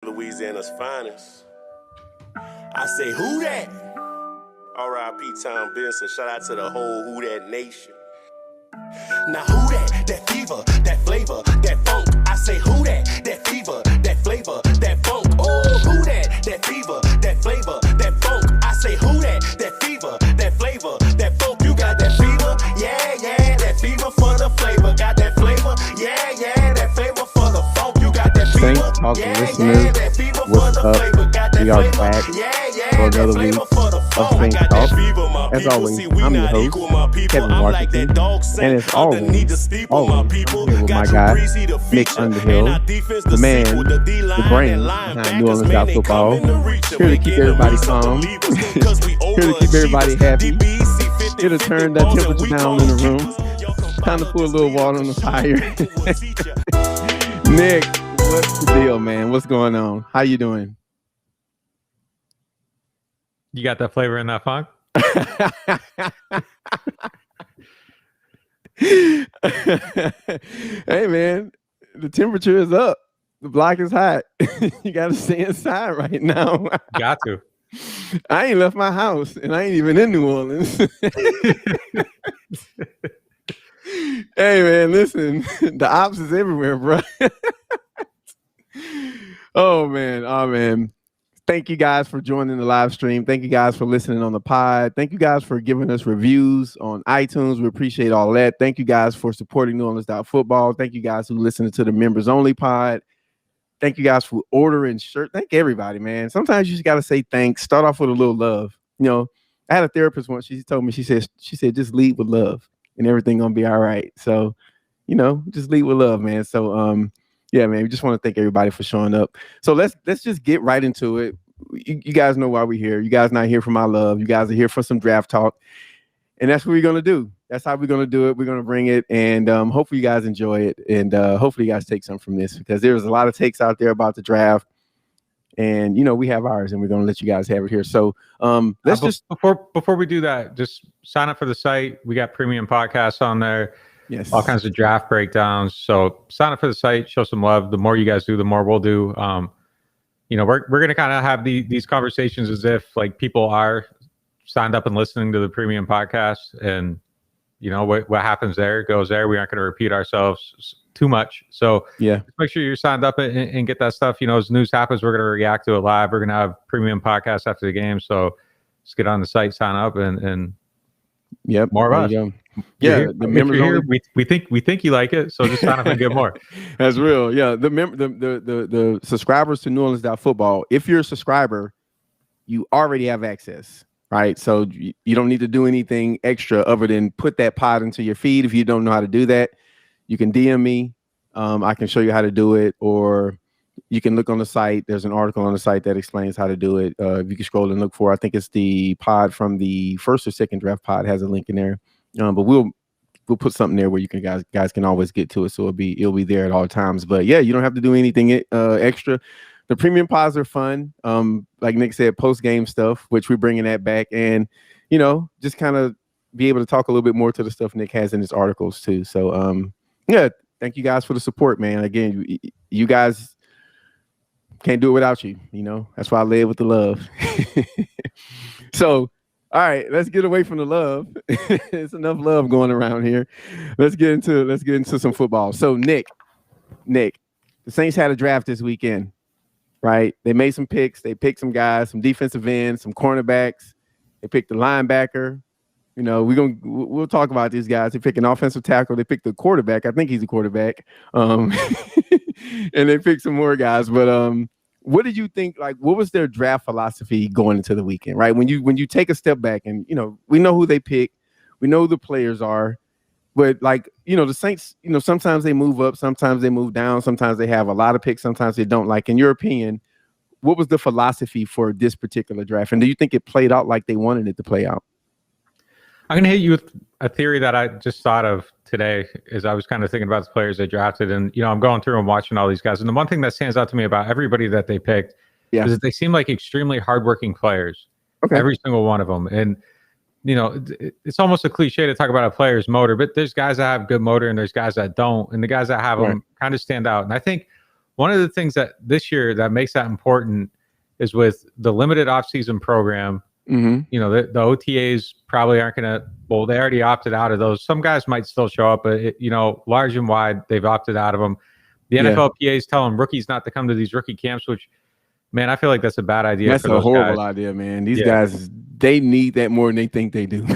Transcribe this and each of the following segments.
Louisiana's finest. I say, who that? R.I.P. Tom Benson. Shout out to the whole Who That Nation. Now who that? That fever, that flavor, that funk. I say who that? That fever, that flavor, that funk. Oh, who that? That fever, that flavor, that funk. I say who that? That fever, that flavor, that funk. You got that fever? Yeah, yeah, that fever for the flavor. Got that flavor? Yeah, yeah, that flavor for the funk. You got that fever? Thanks, talk to Yeah, listeners. yeah, that fever What's for the up? flavor. Got that We are flavor? back Yeah, yeah, for that another week flavor for the of funk. Saints Got Talk. that fever, my As people. always, See, we I'm your not host, equal, my people. Kevin I'm like Washington. that dog Saint And as underneath the always, steeple, my people. I'm here with Got my Drew guy, Brees, he the Nick feature. Underhill, And our defense, the man, sequel, the D-line, brain and behind linebackers, man, they NewOrleans.Football. coming to reach 'em. Here to They keep getting everybody them calm. believers, 'cause we Here to keep everybody overachievers. happy. DBC 50, Here to 50 turn that balls, and temperature we down call in the them room. keepers. Y'all come Time to by put a like little this water on the beat, fire. to a teacher. Nick, what's the deal, man? What's going on? How you doing? You got that flavor in that funk? Hey, man, the temperature is up. The block is hot. You got to stay inside right now. Got to. I ain't left my house, and I ain't even in New Orleans. Hey, man, listen, the ops is everywhere, bro. Oh, man. Thank you guys for joining the live stream. Thank you guys for listening on the pod. Thank you guys for giving us reviews on iTunes. We appreciate all that. Thank you guys for supporting NewOrleans.Football. Thank you guys who listened to the members only pod. Thank you guys for ordering shirts. Thank everybody, man. Sometimes you just got to say thanks. Start off with a little love. You know, I had a therapist once. She told me, she said, just lead with love and everything going to be all right. So, you know, just lead with love, man. So, yeah, man, we just want to thank everybody for showing up. So let's just get right into it. You guys know why we're here. You guys not here for my love. You guys are here for some draft talk. And that's what we're going to do. That's how we're going to do it. We're going to bring it. And hopefully you guys enjoy it. And hopefully you guys take some from this, because there's a lot of takes out there about the draft. And, you know, we have ours, and we're going to let you guys have it here. So let's just... Before we do that, just sign up for the site. We got premium podcasts on there. Yes. All kinds of draft breakdowns. So sign up for the site, show some love. The more you guys do, the more we'll do. You know, we're going to kind of have these conversations as if like people are signed up and listening to the premium podcast, and you know what happens there goes there. We aren't going to repeat ourselves too much. So yeah, just make sure you're signed up and get that stuff. You know, as news happens, we're going to react to it live. We're going to have premium podcasts after the game. So just get on the site, sign up, and yep, more of us. Yeah, the members only. We think you like it, so just sign up and get more. That's real. Yeah, the subscribers to NewOrleans.Football. If you're a subscriber, you already have access, right? So you don't need to do anything extra other than put that pod into your feed. If you don't know how to do that, you can DM me. I can show you how to do it, or you can look on the site. There's an article on the site that explains how to do it. If you can scroll and look for, I think it's the pod from the first or second draft pod has a link in there. But we'll put something there where you can guys can always get to it. So it'll be there at all times. But yeah, you don't have to do anything extra. The premium pods are fun. Like Nick said, post game stuff, which we're bringing that back, and you know, just kind of be able to talk a little bit more to the stuff Nick has in his articles too. So yeah, thank you guys for the support, man. Again, you guys can't do it without you. You know, that's why I live with the love. So. All right, let's get away from the love. It's enough love going around here. Let's get into some football. So Nick, the Saints had a draft this weekend, right? They made some picks. They picked some guys, some defensive ends, some cornerbacks. They picked the linebacker. You know, we'll talk about these guys. They picked an offensive tackle. They picked the quarterback. I think he's a quarterback. And they picked some more guys, but what did you think? Like, what was their draft philosophy going into the weekend, right? When you take a step back and, you know, we know who they pick, we know who the players are, but like, you know, the Saints, you know, sometimes they move up, sometimes they move down, sometimes they have a lot of picks, sometimes they don't. Like, in your opinion, what was the philosophy for this particular draft? And do you think it played out like they wanted it to play out? I'm going to hit you with a theory that I just thought of today as I was kind of thinking about the players they drafted. And, you know, I'm going through and watching all these guys. And the one thing that stands out to me about everybody that they picked is that they seem like extremely hardworking players, every single one of them. And, you know, it's almost a cliche to talk about a player's motor, but there's guys that have good motor and there's guys that don't. And the guys that have them kind of stand out. And I think one of the things that this year that makes that important is with the limited offseason program. Mm-hmm. You know, the OTAs probably aren't going to, well, they already opted out of those. Some guys might still show up, but, large and wide, they've opted out of them. The NFLPAs tell them rookies not to come to these rookie camps, which, man, I feel like that's a bad idea. That's for a horrible guys. idea, man. These guys, they need that more than they think they do.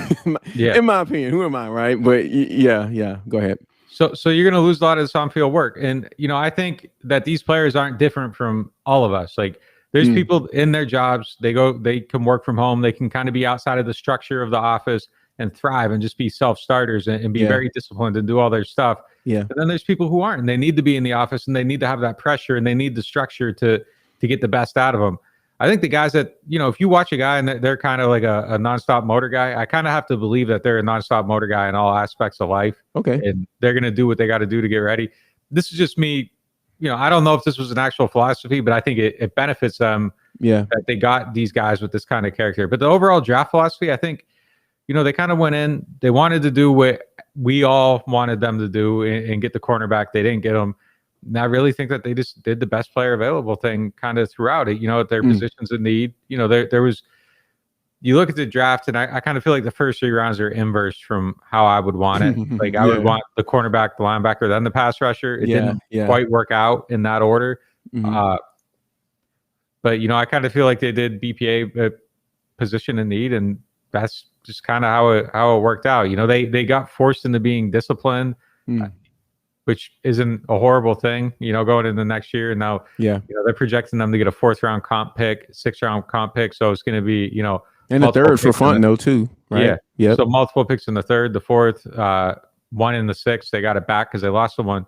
In my opinion, who am I, right? But yeah, go ahead. So you're going to lose a lot of this on-field work. And, I think that these players aren't different from all of us. Like, there's people in their jobs, they can work from home. They can kind of be outside of the structure of the office and thrive and just be self-starters and be very disciplined and do all their stuff. Yeah. And then there's people who aren't, and they need to be in the office and they need to have that pressure and they need the structure to get the best out of them. I think the guys that, if you watch a guy and they're kind of like a nonstop motor guy, I kind of have to believe that they're a nonstop motor guy in all aspects of life. Okay. And they're going to do what they got to do to get ready. This is just me. I don't know if this was an actual philosophy, but I think it benefits them that they got these guys with this kind of character. But the overall draft philosophy, I think, they kind of went in, they wanted to do what we all wanted them to do and get the cornerback. They didn't get them. And I really think that they just did the best player available thing kind of throughout it, at their positions of need. There was, you look at the draft, and I kind of feel like the first 3 rounds are inverse from how I would want it. Like I would want the cornerback, the linebacker, then the pass rusher. It didn't quite work out in that order. But, I kind of feel like they did BPA position in need, and that's just kind of how it worked out. They got forced into being disciplined, which isn't a horrible thing, going into next year. And now, they're projecting them to get a 4th round comp pick, 6th round comp pick. So it's going to be, and the 3rd for fun, though, too. Right? Yeah. So multiple picks in the 3rd, the 4th, 1 in the 6th. They got it back because they lost the one.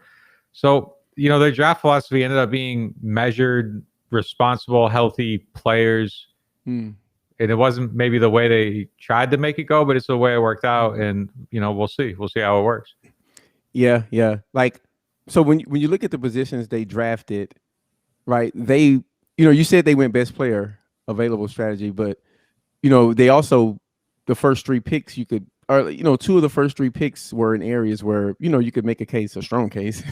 So, their draft philosophy ended up being measured, responsible, healthy players. And it wasn't maybe the way they tried to make it go, but it's the way it worked out. And, we'll see. We'll see how it works. Yeah. Like, so when you look at the positions they drafted, right, they, you said they went best player available strategy, but, they also, the first 3 picks 2 of the first 3 picks were in areas where, you could make a strong case.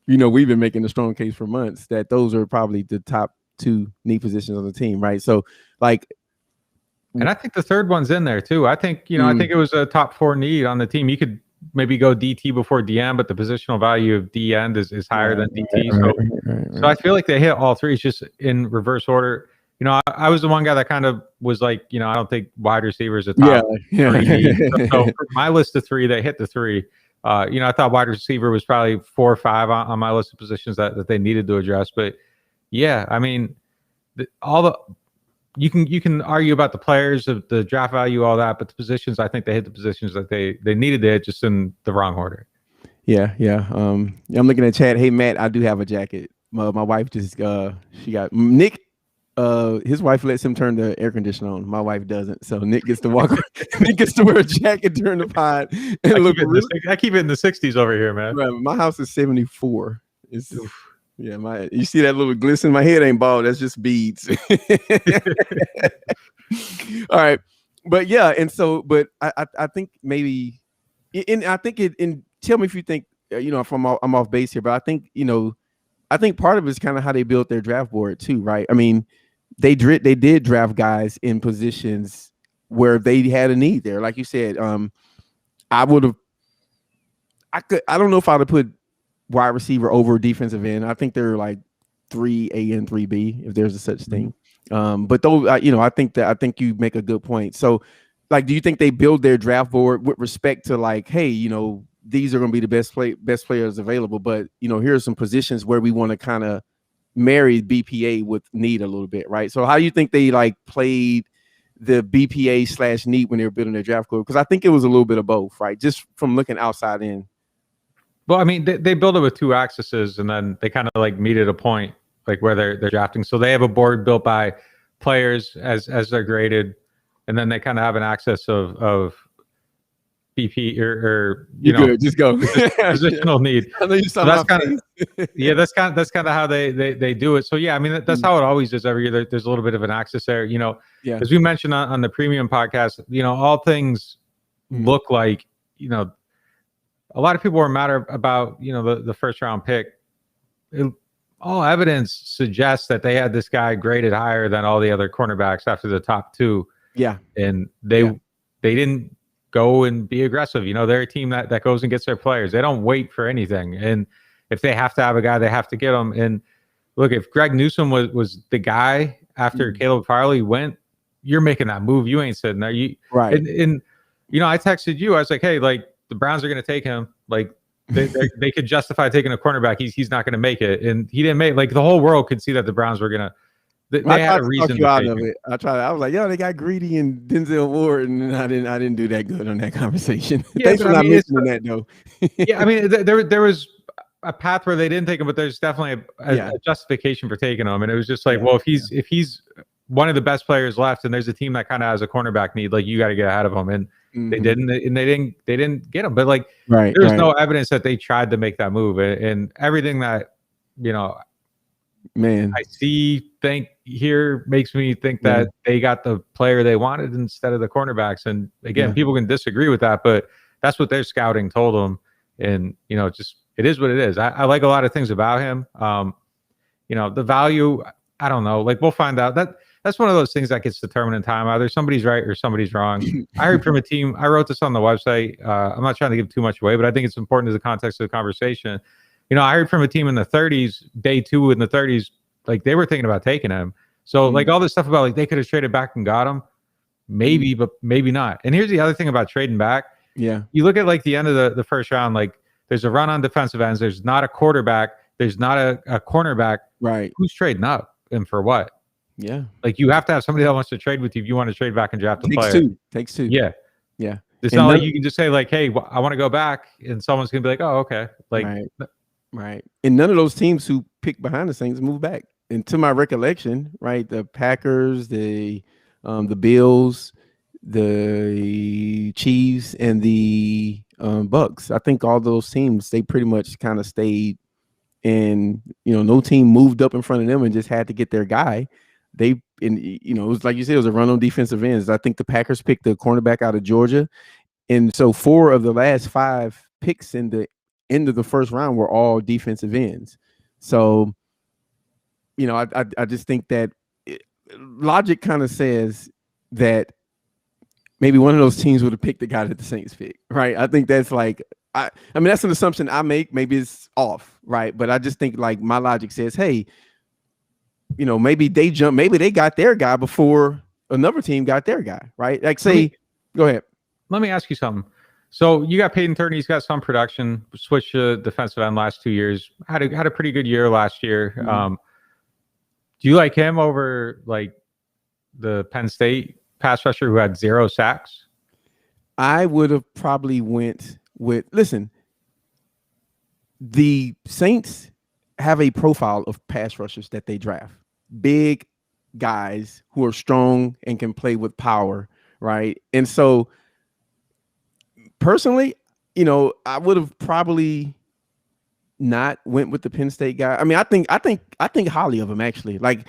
We've been making a strong case for months that those are probably the top 2 need positions on the team, right? So, like, and I think the 3rd one's in there too. I think, I think it was a top 4 need on the team. You could maybe go DT before DM, but the positional value of D end is higher than DT. So I feel like they hit all 3. It's just in reverse order. I was the one guy that kind of was like, I don't think wide receivers are top 3 need. So for my list of 3, they hit the 3. I thought wide receiver was probably 4 or 5 on my list of positions that they needed to address. But yeah, I mean, you can argue about the players, of the draft value, all that, but the positions, I think they hit the positions that they needed to hit, just in the wrong order. Yeah. I'm looking at chat. Hey, Matt, I do have a jacket. My wife just she got Nick. His wife lets him turn the air conditioner on. My wife doesn't, so Nick gets to walk. Nick gets to wear a jacket during the pod. And I keep it in the 60s over here, man. Right, my house is 74. It's you see that little glisten? My head ain't bald. That's just beads. All right, but yeah, and so, but I think maybe, and I think and tell me if you think if I'm off base here, but I think I think part of it is kind of how they built their draft board too, right? I mean, they did draft guys in positions where they had a need there. Like you said, I don't know if I'd have put wide receiver over defensive end. I think they're like 3A and 3B, if there's a such thing. But though, I think you make a good point. So, like, do you think they build their draft board with respect to like, hey, these are going to be the best players available, but here are some positions where we want to kind of marry BPA with need a little bit, right? So how do you think they like played the BPA / need when they were building their draft board? Because I think it was a little bit of both, right? Just from looking outside in. Well, I mean, they build it with 2 axes, and then they kind of like meet at a point like where they're drafting. So they have a board built by players as they're graded, and then they kind of have an axis of BP or good, just go positional need. I know you saw that's kind of how they do it. So yeah, I mean that's how it always is every year. There's a little bit of an axis there, as we mentioned on the premium podcast. All things look like a lot of people were mad about the first round pick. all evidence suggests that they had this guy graded higher than all the other cornerbacks after the top two. Yeah. And they didn't go and be aggressive. You know, they're a team that goes and gets their players. They don't wait for anything. And if they have to have a guy, they have to get him. And look, if Greg Newsome was the guy after Caleb Farley went, you're making that move. You ain't sitting there. Right. And you know, I texted you. I was like, hey, like the Browns are going to take him. Like they could justify taking a cornerback. He's not going to make it. And he didn't make, like, the whole world could see that the Browns were going to. They had a reason to out of it. I was like, yo, they got Greedy and Denzel Ward, and I didn't do that good on that conversation. Yeah, Thanks for not mentioning that, though. Yeah, I mean, there was a path where they didn't take him, but there's definitely a justification for taking him. And it was just like, well, if he's one of the best players left, and there's a team that kind of has a cornerback need, like, you got to get ahead of him. And they didn't get him. But like, there's no evidence that they tried to make that move. And everything that, you know, man, I think here makes me think that they got the player they wanted instead of the cornerbacks. And again, people can disagree with that, but that's what their scouting told them. And, you know, just, it is what it is. I like a lot of things about him. You know, the value, I don't know, like, we'll find out. That's one of those things that gets determined in time. Either somebody's right or somebody's wrong. I heard from a team, I wrote this on the website. I'm not trying to give too much away, but I think it's important to the context of the conversation. You know, I heard from a team in the 30s, day 2 in the 30s, like, they were thinking about taking him. So like, all this stuff about, like, they could have traded back and got him, maybe, but maybe not. And here's the other thing about trading back. Yeah. You look at, like, the end of the first round, like, there's a run on defensive ends. There's not a quarterback. There's not a cornerback. Right. Who's trading up and for what? Yeah. Like, you have to have somebody that wants to trade with you if you want to trade back and draft a player. Takes two. Yeah. Yeah. It's not like you can just say, like, hey, I want to go back, and someone's going to be like, oh, okay. Like, right. And none of those teams who picked behind the Saints moved back. And to my recollection, right, the Packers, the Bills, the Chiefs, and the Bucks, I think all those teams, they pretty much kind of stayed, and, you know, no team moved up in front of them and just had to get their guy. You know, it was like you said, it was a run on defensive ends. I think the Packers picked the cornerback out of Georgia. And so 4 of the last 5 picks in the end of the first round were all defensive ends. So, you know, I just think that logic kind of says that maybe one of those teams would have picked the guy that the Saints picked, right? I think that's like, I mean, that's an assumption I make. Maybe it's off, right? But I just think, like, my logic says, hey, you know, maybe they got their guy before another team got their guy, right? Like, say, go ahead. Let me ask you something. So you got Peyton Turner. He's got some production. Switched to defensive end last 2 years. Had a pretty good year last year. Do you like him over, like, the Penn State pass rusher who had 0 sacks? I would have probably went with, listen, the Saints have a profile of pass rushers that they draft. Big guys who are strong and can play with power, right? And so, personally, you know, I would have probably not went with the Penn State guy. I mean, I think highly of him, actually. Like,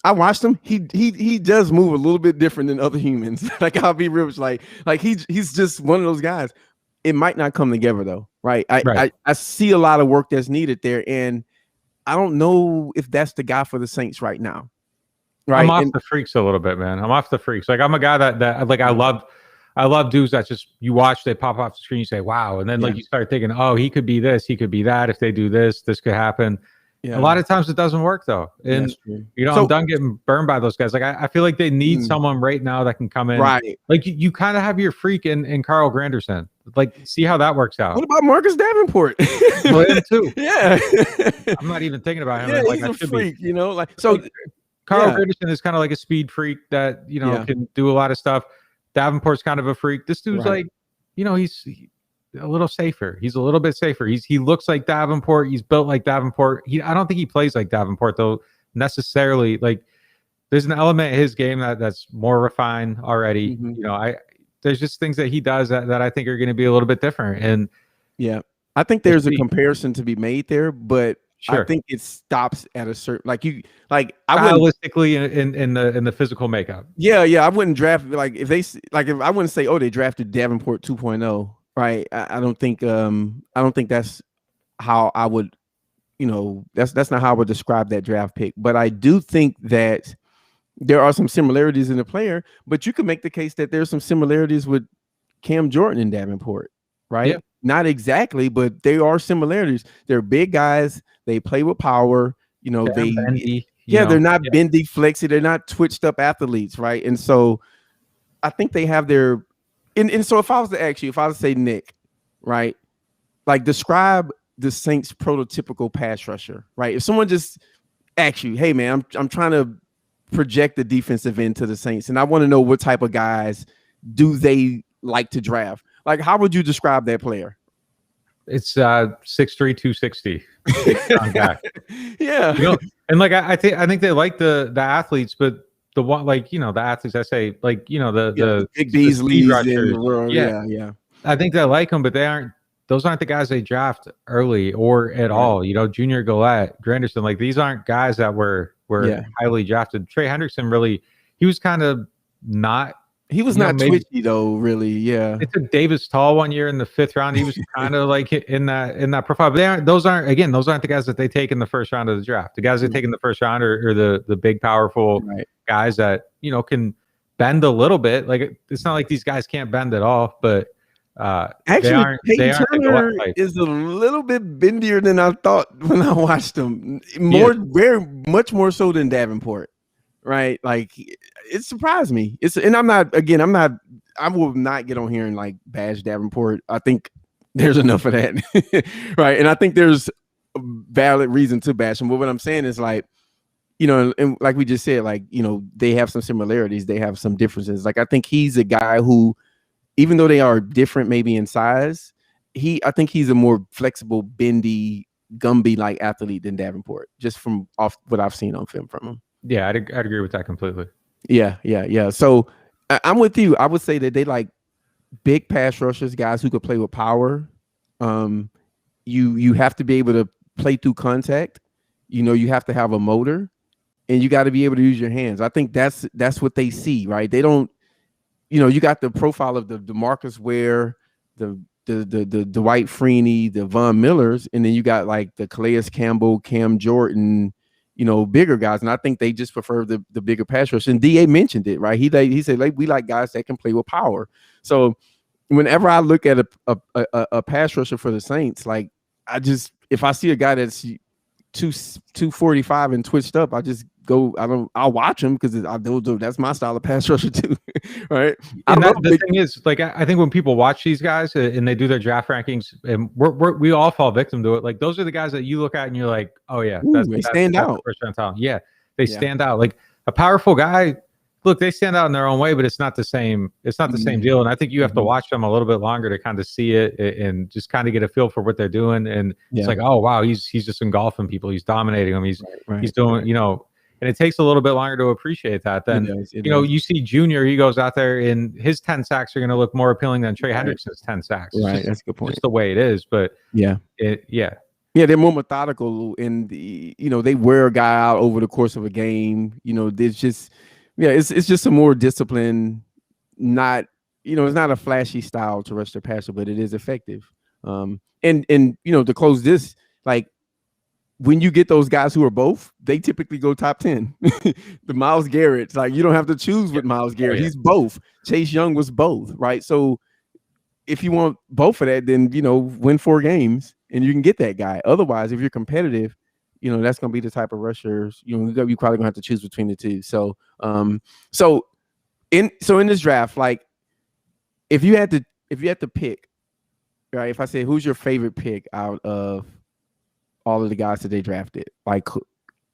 I watched him. He does move a little bit different than other humans. Like, I'll be real, like he's just one of those guys. It might not come together, though, right? I see a lot of work that's needed there, and I don't know if that's the guy for the Saints right now. Right? I'm off the freaks a little bit, man. I'm off the freaks. Like, I'm a guy that like, I love dudes that just, you watch, they pop off the screen, you say, wow. And then like, you start thinking, oh, he could be this, he could be that. If they do this, this could happen. Yeah. A lot of times it doesn't work, though. And, you know, I'm done getting burned by those guys. Like, I feel like they need someone right now that can come in. Right. Like, you kind of have your freak in Carl Granderson. Like, see how that works out. What about Marcus Davenport? Well, him too. Yeah. I'm not even thinking about him. Yeah, like, he's a freak, you know? Like, so Carl Granderson is kind of like a speed freak that, you know, can do a lot of stuff. Davenport's kind of a freak. This dude's like, you know, he's a little safer. He's a little bit safer. He looks like Davenport. He's built like Davenport. I don't think he plays like Davenport, though, necessarily. Like, there's an element in his game that's more refined already. You know, there's just things that he does that I think are going to be a little bit different. And I think there's a comparison to be made there, but I think it stops at a certain, stylistically in the physical makeup. Yeah, I wouldn't draft, like, if I wouldn't say, oh, they drafted Davenport 2.0, right? I don't think that's how I would that's not how I would describe that draft pick. But I do think that there are some similarities in the player, but you can make the case that there's some similarities with Cam Jordan and Davenport, right? Yeah. Not exactly, but there are similarities. They're big guys. They play with power. Bendy, they're not bendy, flexy. They're not twitched up athletes, right? And so I think they have their and so if I was to ask you, if I was to say, Nick, right, like describe the Saints prototypical pass rusher, right? If someone just asks you, hey man, I'm trying to project the defensive end to the Saints, and I want to know what type of guys do they like to draft. Like, how would you describe that player? It's 6'3", 260. Guy. Yeah. And like I think they like the athletes, but the one, like, the athletes, I say, like, the big Beasleys in the world. Yeah. I think they like them, but those aren't the guys they draft early or at all. Junior Gillette, Granderson, like these aren't guys that were highly drafted. Trey Hendrickson he was kind of not. He was not twitchy though, really. Yeah. It took Davis Tall one year in the 5th round. He was kind of like in that profile. But those aren't the guys that they take in the first round of the draft. The guys they take in the first round are the big, powerful guys that can bend a little bit. Like it's not like these guys can't bend at all, but actually, Peyton Turner is a little bit bendier than I thought when I watched him. Very much more so than Davenport, right? Like it surprised me. I will not get on here and like bash Davenport. I think there's enough of that, right? And I think there's a valid reason to bash him. But what I'm saying is like, and like we just said, like they have some similarities, they have some differences. Like I think he's a guy who, even though they are different maybe in size, I think he's a more flexible, bendy, Gumby like athlete than Davenport, just from off what I've seen on film from him. Yeah, I'd agree with that completely. Yeah. So I'm with you. I would say that they like big pass rushers, guys who could play with power. You have to be able to play through contact. You have to have a motor, and you got to be able to use your hands. I think that's what they see, right? They don't. You got the profile of the DeMarcus Ware, the Dwight Freeney, the Von Millers, and then you got like the Calais Campbell, Cam Jordan, bigger guys. And I think they just prefer the bigger pass rush. And DA mentioned it, right? He said, like, we like guys that can play with power. So whenever I look at a pass rusher for the Saints, like if I see a guy that's 245 and twitched up, I just go. I'll watch him because that's my style of pass rusher too, right? And the thing is, like, I think when people watch these guys and they do their draft rankings, and we all fall victim to it. Like those are the guys that you look at and you're like, oh yeah, they stand out. First round talent. Yeah, they stand out. Like a powerful guy. Look, they stand out in their own way, but it's not the same. It's not the same deal. And I think you have to watch them a little bit longer to kind of see it and just kind of get a feel for what they're doing. And it's like, oh wow, he's just engulfing people. He's dominating them. He's doing, and it takes a little bit longer to appreciate that. Then you see Junior, he goes out there and his 10 sacks are going to look more appealing than Trey Hendrickson's 10 sacks. Right, that's a good point. Just the way it is, but yeah, they're more methodical, and they wear a guy out over the course of a game. There's just. Yeah, it's just a more disciplined, not it's not a flashy style to rush the passer, but it is effective. And to close this, like when you get those guys who are both, they typically go top 10. The Myles Garrett's, like you don't have to choose with Myles Garrett. He's both. Chase Young was both, right? So if you want both of that, then win 4 games and you can get that guy. Otherwise, if you're competitive, that's going to be the type of rushers, you're probably going to have to choose between the two. So, in this draft, like if you had to pick, right? If I say, who's your favorite pick out of all of the guys that they drafted, like,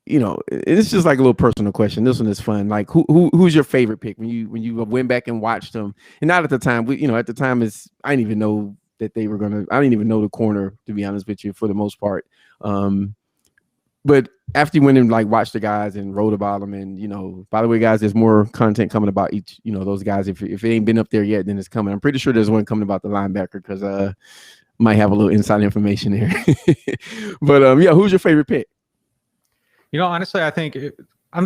it's just like a little personal question. This one is fun. Like who's your favorite pick when you went back and watched them? And not at the time, at the time I didn't even know that they were I didn't even know the corner, to be honest with you, for the most part. But after you went and like watched the guys and wrote about them, and by the way, guys, there's more content coming about each, those guys. If it ain't been up there yet, then it's coming. I'm pretty sure there's one coming about the linebacker because might have a little inside information there. But who's your favorite pick? Honestly, I think I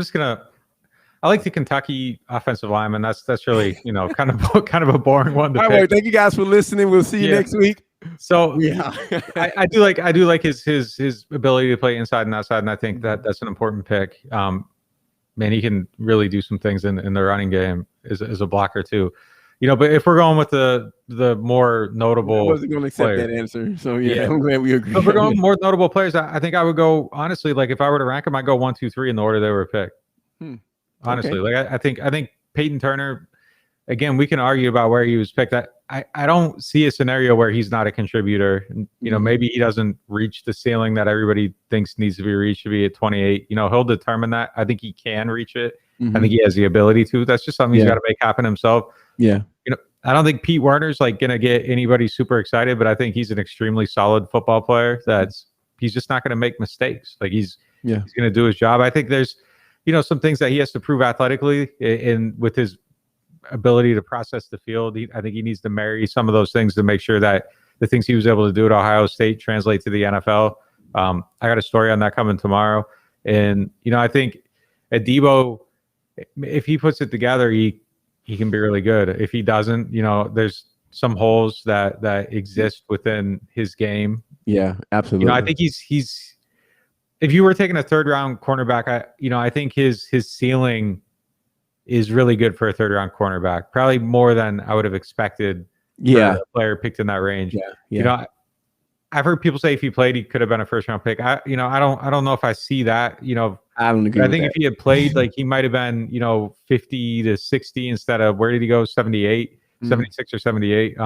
like the Kentucky offensive lineman. That's really kind of a boring one to pick. All right, thank you guys for listening. We'll see you next week. So Yeah, I do like his ability to play inside and outside, and I think that's an important pick. Man, he can really do some things in the running game as a blocker too. But if we're going with the more notable, I wasn't going to accept player, that answer. So yeah, I'm glad we agree. So if we're going more notable players, I think I would go, honestly, like if I were to rank them, I'd go 1, 2, 3 in the order they were picked. Honestly, Okay. like I think Peyton Turner. Again, we can argue about where he was picked. I don't see a scenario where he's not a contributor. Maybe he doesn't reach the ceiling that everybody thinks needs to be reached to be at 28. He'll determine that. I think he can reach it. I think he has the ability to. That's just something he's got to make happen himself. Yeah. I don't think Pete Werner's like going to get anybody super excited, but I think he's an extremely solid football player. He's just not going to make mistakes. Like he's going to do his job. I think there's, some things that he has to prove athletically with his ability to process the field. I think he needs to marry some of those things to make sure that the things he was able to do at Ohio State translate to the NFL. I got a story on that coming tomorrow. And, I think Adebo, if he puts it together, he can be really good. If he doesn't, there's some holes that exist within his game. Yeah, absolutely. I think he's if you were taking a 3rd round cornerback, I think his ceiling is really good for a 3rd round cornerback, probably more than I would have expected. For a player picked in that range. I've heard people say if he played, he could have been a 1st round pick. I don't know if I see that. I don't agree. I think if he had played, like he might have been, 50 to 60 instead of, where did he go? 78, 76 or 78.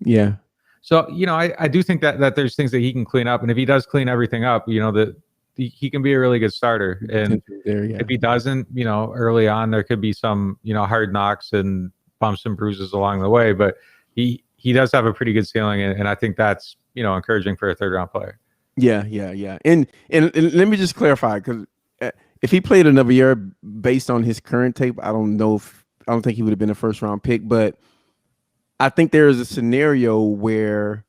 Yeah. So, I do think that there's things that he can clean up, and if he does clean everything up, that he can be a really good starter. And if he doesn't, early on there could be some, hard knocks and bumps and bruises along the way. But he does have a pretty good ceiling, and I think that's encouraging for a 3rd round player. Yeah. And let me just clarify, because if he played another year based on his current tape, I don't think he would have been a 1st round pick. But I think there is a scenario where,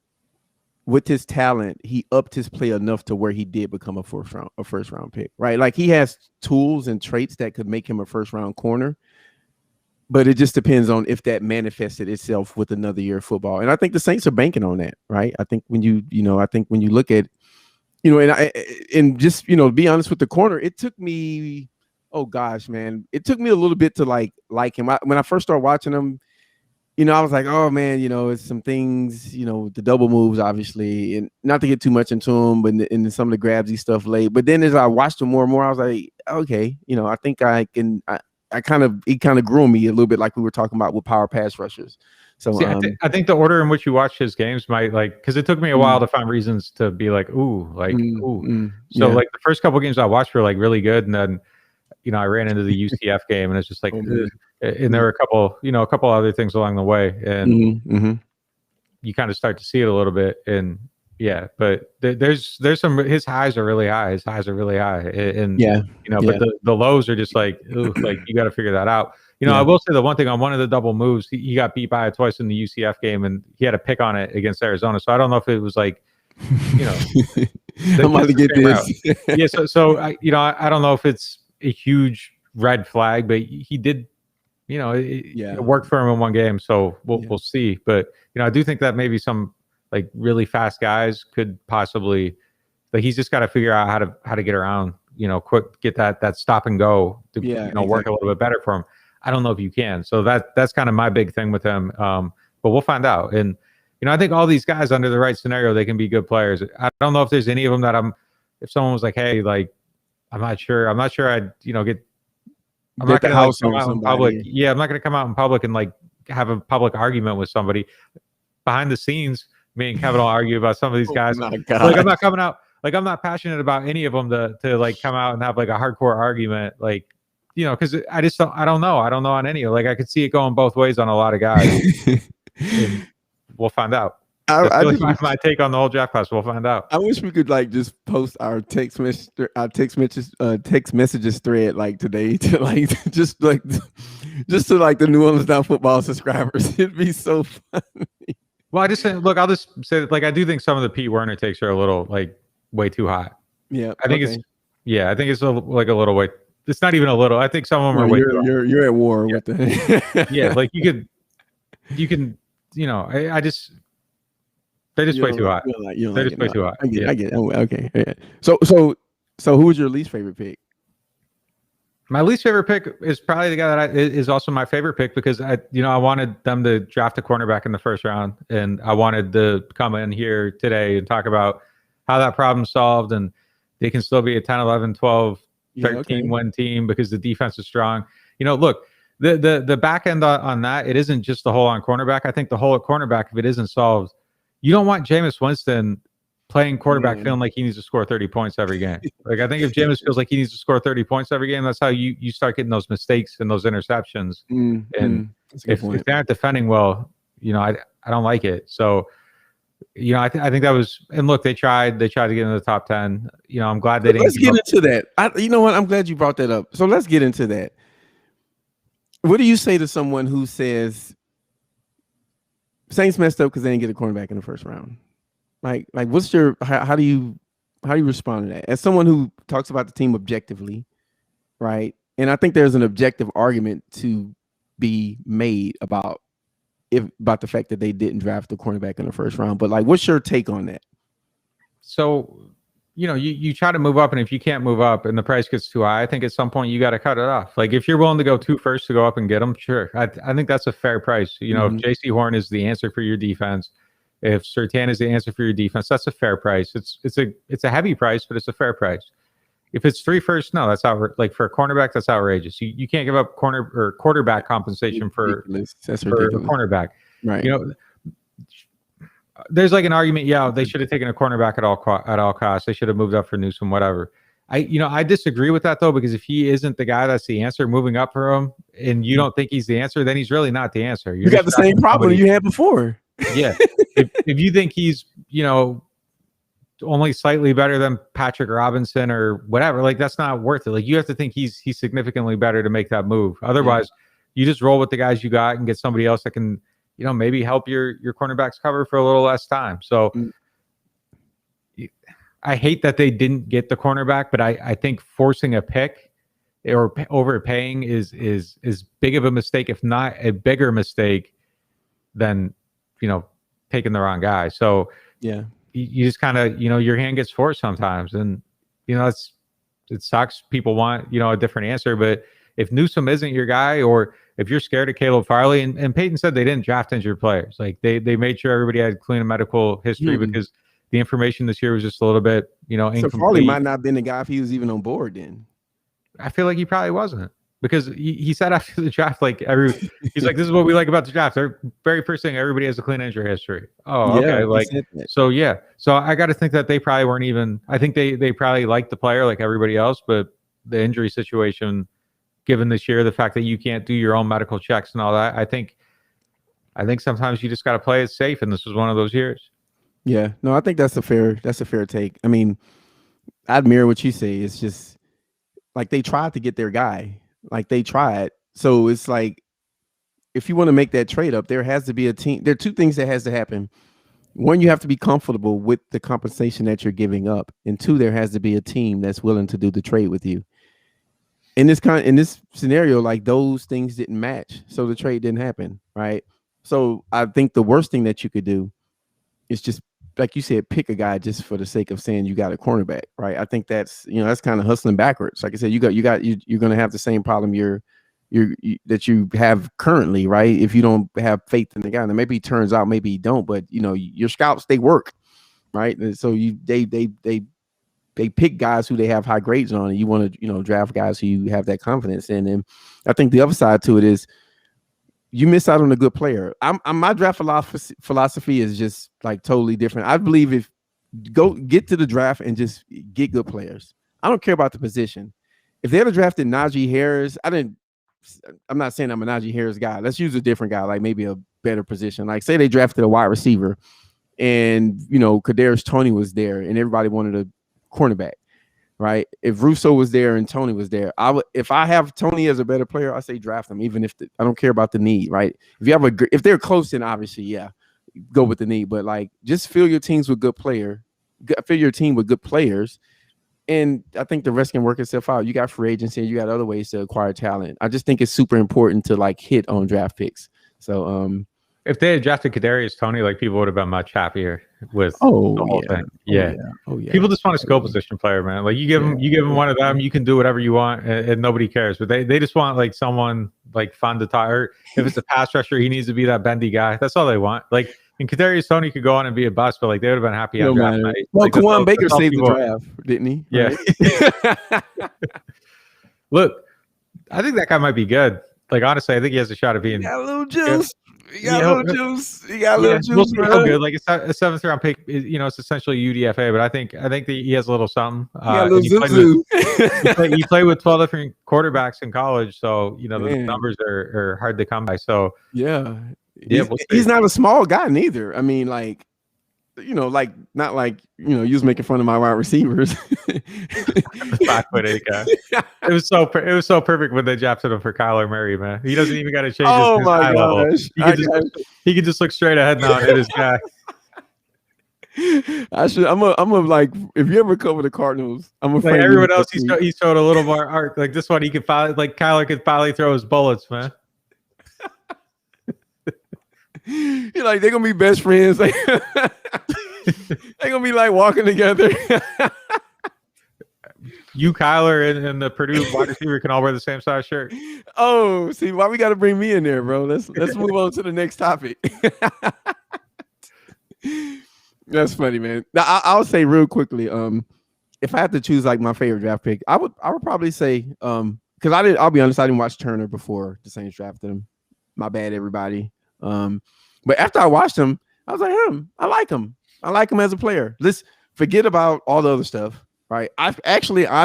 with his talent, he upped his play enough to where he did become a 1st round pick, right? Like he has tools and traits that could make him a 1st round corner, but it just depends on if that manifested itself with another year of football. And I think the Saints are banking on that, right? I think when you look at, and just, be honest with the corner, it took me, it took me a little bit to like him. When I first started watching him, I was like, oh man, it's some things, the double moves, obviously, and not to get too much into him, but in some of the grabsy stuff late. But then as I watched him more and more, I was like, okay, I think I can. He kind of grew on me a little bit, like we were talking about with power pass rushers. So see, I think the order in which you watch his games might, because it took me a while to find reasons to be like, ooh. So like the first couple games I watched were like really good, and then I ran into the UCF game, and it's just like, and there were a couple other things along the way, and you kind of start to see it a little bit, and but there's some, his highs are really high, and but the lows are just like, ooh, like you got to figure that out. I will say the one thing on one of the double moves, he got beat by it twice in the UCF game, and he had a pick on it against Arizona. So I don't know if it was like, I'm about to get this. So I don't know if it's a huge red flag, but he did, it worked for him in one game. So we'll see. But I do think that maybe some like really fast guys could possibly, like, he's just got to figure out how to get around, quick, get that stop and go to work a little bit better for him. I don't know if you can. So that's kind of my big thing with him. But we'll find out. And I think all these guys, under the right scenario, they can be good players. I don't know if there's any of them that if someone was like, hey, like, I'm not sure I'd, get. I'm not going to come out in public. Yeah, I'm not going to come out in public and like have a public argument with somebody. Behind the scenes, me and Kevin will argue about some of these guys. Like I'm not coming out. Like I'm not passionate about any of them to like come out and have like a hardcore argument. Like, because I don't know. I don't know on any. Like I could see it going both ways on a lot of guys. We'll find out. My take on the whole draft class. We'll find out. I wish we could like just post our text messages thread like today to like just to like the NewOrleans.Football subscribers. It'd be so funny. Well, I'll just say that, like, I do think some of the Pete Werner takes are a little like way too hot. Yeah, I think it's a little way. It's not even a little. I think some of them are way too hot. You're at war with the. Yeah, like you can. I just. They're just way too high. They're just way too high. I get it. Okay. Yeah. So who was your least favorite pick? My least favorite pick is probably the guy that is also my favorite pick because I wanted them to draft a cornerback in the first round, and I wanted to come in here today and talk about how that problem's solved and they can still be a 10, 11, 12, 13 win team because the defense is strong. Look, the back end on that, it isn't just the hole on cornerback. I think the hole at cornerback, if it isn't solved, you don't want Jameis Winston playing quarterback feeling like he needs to score 30 points every game. Like, I think if Jameis feels like he needs to score 30 points every game, that's how you start getting those mistakes and those interceptions. And if they aren't defending well, I don't like it. So, I think that was, and look, they tried to get into the top 10. I'm glad they didn't. Let's get into that. You know what? I'm glad you brought that up. So let's get into that. What do you say to someone who says Saints messed up because they didn't get a cornerback in the first round? Like what's your how do you respond to that as someone who talks about the team objectively, right? And I think there's an objective argument to be made about the fact that they didn't draft the cornerback in the first round. But like, what's your take on that? So, you try to move up, and if you can't move up and the price gets too high, I think at some point you got to cut it off. Like, if you're willing to go 2 first to go up and get them, sure. I think that's a fair price. If J.C. Horn is the answer for your defense, if Surtain is the answer for your defense, that's a fair price. It's a heavy price, but it's a fair price. If it's 3 first, no, that's like for a cornerback, that's outrageous. You can't give up quarterback compensation for a cornerback. Right. There's like an argument. Yeah, they should have taken a cornerback at all costs. They should have moved up for Newsome, whatever. I disagree with that though, because if he isn't the guy that's the answer, moving up for him, and you don't think he's the answer, then he's really not the answer. You got the same problem you had before. Yeah. if you think he's, only slightly better than Patrick Robinson or whatever, like, that's not worth it. Like, you have to think he's significantly better to make that move. Otherwise, you just roll with the guys you got and get somebody else that can, maybe help your cornerbacks cover for a little less time. So I hate that they didn't get the cornerback, but I think forcing a pick or overpaying is big of a mistake, if not a bigger mistake than, taking the wrong guy. So yeah, you just kind of, your hand gets forced sometimes, and it sucks. People want, a different answer, but if Newsome isn't your guy, or if you're scared of Caleb Farley, and Peyton said they didn't draft injured players, like they made sure everybody had clean medical history because the information this year was just a little bit, incomplete. So Farley might not have been the guy if he was even on board then. I feel like he probably wasn't. Because he said after the draft, like he's like, this is what we like about the draft. Very first thing, everybody has a clean injury history. Oh, okay. Like, so yeah. So I got to think that they probably weren't even. I think they probably liked the player like everybody else, but the injury situation, given this year, the fact that you can't do your own medical checks and all that, I think sometimes you just got to play it safe, and this was one of those years. Yeah. No, I think that's a fair take. I mean, I admire what you say. It's just like they tried to get their guy. Like, they tried. So it's like, if you want to make that trade up, there has to be a team. There are 2 things that has to happen. 1, you have to be comfortable with the compensation that you're giving up. And 2, there has to be a team that's willing to do the trade with you. In this scenario, like, those things didn't match. So the trade didn't happen. Right. So I think the worst thing that you could do is just, like you said, pick a guy just for the sake of saying you got a cornerback, right? I think that's that's kind of hustling backwards. Like I said, you're going to have the same problem that you have currently, right? If you don't have faith in the guy, and maybe he turns out, maybe you don't, but your scouts, they work, right? And so they pick guys who they have high grades on, and you want to draft guys who you have that confidence in. And I think the other side to it is, you miss out on a good player. My draft philosophy is just like totally different. I believe if get to the draft and just get good players. I don't care about the position. If they had drafted Najee Harris, I'm not saying I'm a Najee Harris guy. Let's use a different guy, like maybe a better position. Like, say they drafted a wide receiver, and Kadarius Toney was there, and everybody wanted a cornerback. Right. If Russo was there and Toney was there, if I have Toney as a better player, I say draft him, even if I don't care about the need. Right. If they're close, then obviously, yeah, go with the need. But like, just fill your teams with fill your team with good players. And I think the rest can work itself out. You got free agency, you got other ways to acquire talent. I just think it's super important to like hit on draft picks. So If they had drafted Kadarius Toney, like people would have been much happier with the whole thing. Yeah. Oh yeah. People just want a skill position player, man. Like you give them one of them, you can do whatever you want, and nobody cares. But they just want like someone like fun to talk. Or if it's a pass rusher, he needs to be that bendy guy. That's all they want. Like, and Kadarius Toney could go on and be a bust, but like they would have been happy at draft night. Well, like, Kawan Baker saved the draft, didn't he? Yeah. Right? Look, I think that guy might be good. Like honestly, I think he has a shot of being. He got a little juice. He got a little juice. He got a little juice. We'll see how good. Like it's a seventh round pick. You know, it's essentially UDFA, but I think he has a little something. He played with 12 different quarterbacks in college, so you know the numbers are hard to come by. So he's not a small guy neither. I mean, like. You know, like not like you was making fun of my wide receivers. 5'8" guy. It was so perfect when they drafted him for Kyler Murray, man. He doesn't even got to change. Oh his my gosh! He can just look straight ahead now and hit his guy. I'm like, if you ever cover the Cardinals, I'm afraid. Like everyone else, he showed a little more art. Like this one, Kyler could finally throw his bullets, man. You're like, they're gonna be best friends. Like, they're gonna be like walking together. You, Kyler, and the Purdue wide receiver can all wear the same size shirt. Oh, see, why we got to bring me in there, bro? Let's move on to the next topic. That's funny, man. Now, I'll say real quickly, if I had to choose like my favorite draft pick, I would probably say, because I'll be honest, I didn't watch Turner before the Saints drafted him. My bad, everybody. But after I watched him, I was like, I like him. I like him as a player. Let's forget about all the other stuff, right? I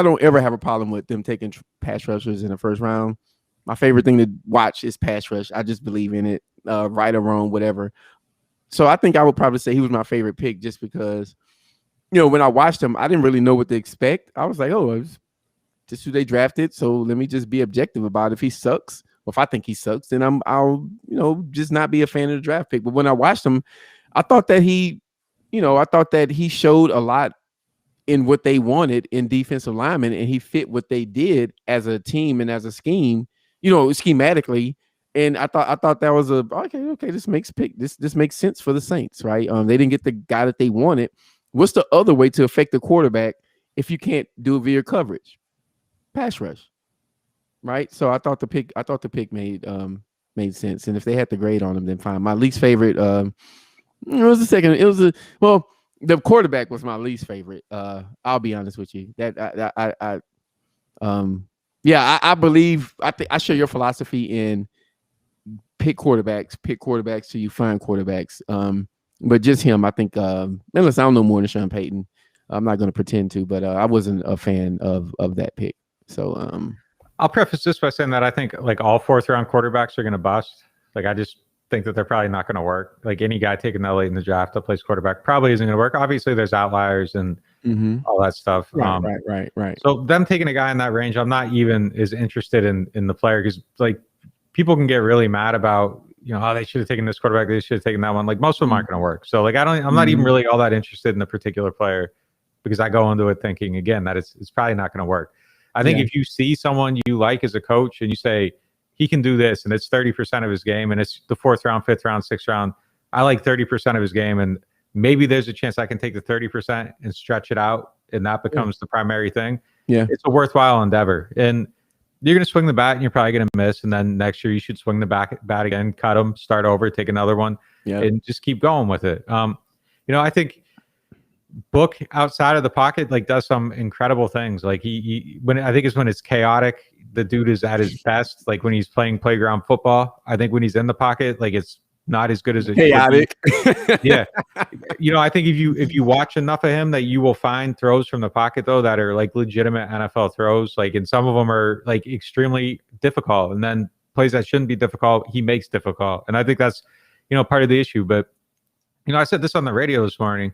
don't ever have a problem with them taking pass rushers in the first round. My favorite thing to watch is pass rush. I just believe in it, right or wrong, whatever. So I think I would probably say he was my favorite pick just because, when I watched him, I didn't really know what to expect. I was like, this is who they drafted. So let me just be objective about it. If he sucks, or if I think he sucks, then I'll just not be a fan of the draft pick. But when I watched him, I thought that he showed a lot in what they wanted in defensive linemen, and he fit what they did as a team and as a scheme, schematically. And I thought that was okay. This makes sense for the Saints, right? They didn't get the guy that they wanted. What's the other way to affect the quarterback if you can't do it via coverage? Pass rush. Right, so I thought the pick made sense, and if they had the grade on him, then fine. My least favorite, it was the second. The quarterback was my least favorite. I'll be honest with you. I believe I share your philosophy in pick quarterbacks till you find quarterbacks. But just him, I think. Unless I don't know more than Sean Payton, I'm not going to pretend to, but I wasn't a fan of that pick. So. I'll preface this by saying that I think like all fourth round quarterbacks are going to bust. Like I just think that they're probably not going to work. Like any guy taking that late in the draft that plays quarterback probably isn't going to work. Obviously, there's outliers and all that stuff. Right. So them taking a guy in that range, I'm not even as interested in the player because like people can get really mad about they should have taken this quarterback, they should have taken that one. Like most of them aren't going to work. So like I'm not even really all that interested in the particular player because I go into it thinking again that it's probably not going to work. I think if you see someone you like as a coach and you say, he can do this and it's 30% of his game and it's the fourth round, fifth round, sixth round, I like 30% of his game and maybe there's a chance I can take the 30% and stretch it out and that becomes the primary thing. Yeah. It's a worthwhile endeavor. And you're going to swing the bat and you're probably going to miss. And then next year you should swing the bat again, cut them, start over, take another one and just keep going with it. I think Book outside of the pocket does some incredible things. Like when it's chaotic, the dude is at his best. Like when he's playing playground football, I think when he's in the pocket, it's not as good as it chaotic. Yeah, I think if you watch enough of him, that you will find throws from the pocket though that are legitimate NFL throws. And some of them are extremely difficult, and then plays that shouldn't be difficult, he makes difficult. And I think that's part of the issue. But I said this on the radio this morning.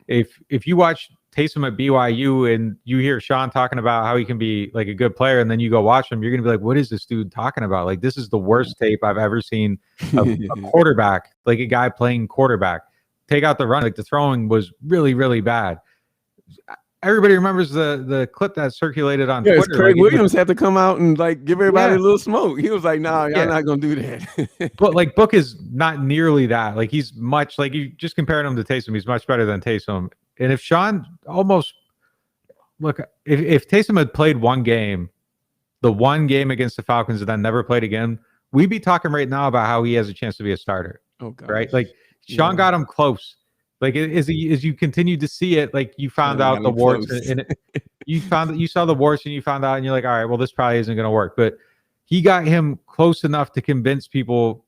If you watch Taysom at BYU and you hear Sean talking about how he can be a good player, and then you go watch him, you're going to be like, what is this dude talking about? This is the worst tape I've ever seen of a quarterback, a guy playing quarterback. Take out the run. The throwing was really, really bad. everybody remembers the clip that circulated on Yes, Twitter. Craig Williams had to come out and like give everybody a little smoke. He was like, "Nah, y'all not gonna do that." But like Book is not nearly that. Like he's much like you just comparing him to Taysom. He's much better than Taysom. And if Sean almost look, if Taysom had played one game, the one game against the Falcons, and then never played again, we'd be talking right now about how he has a chance to be a starter. Oh God, right? Like Sean got him close. Like as you continue to see it, like you found out the warts, and you saw the warts, and you found out, and you're like, all right, well, this probably isn't going to work. But he got him close enough to convince people,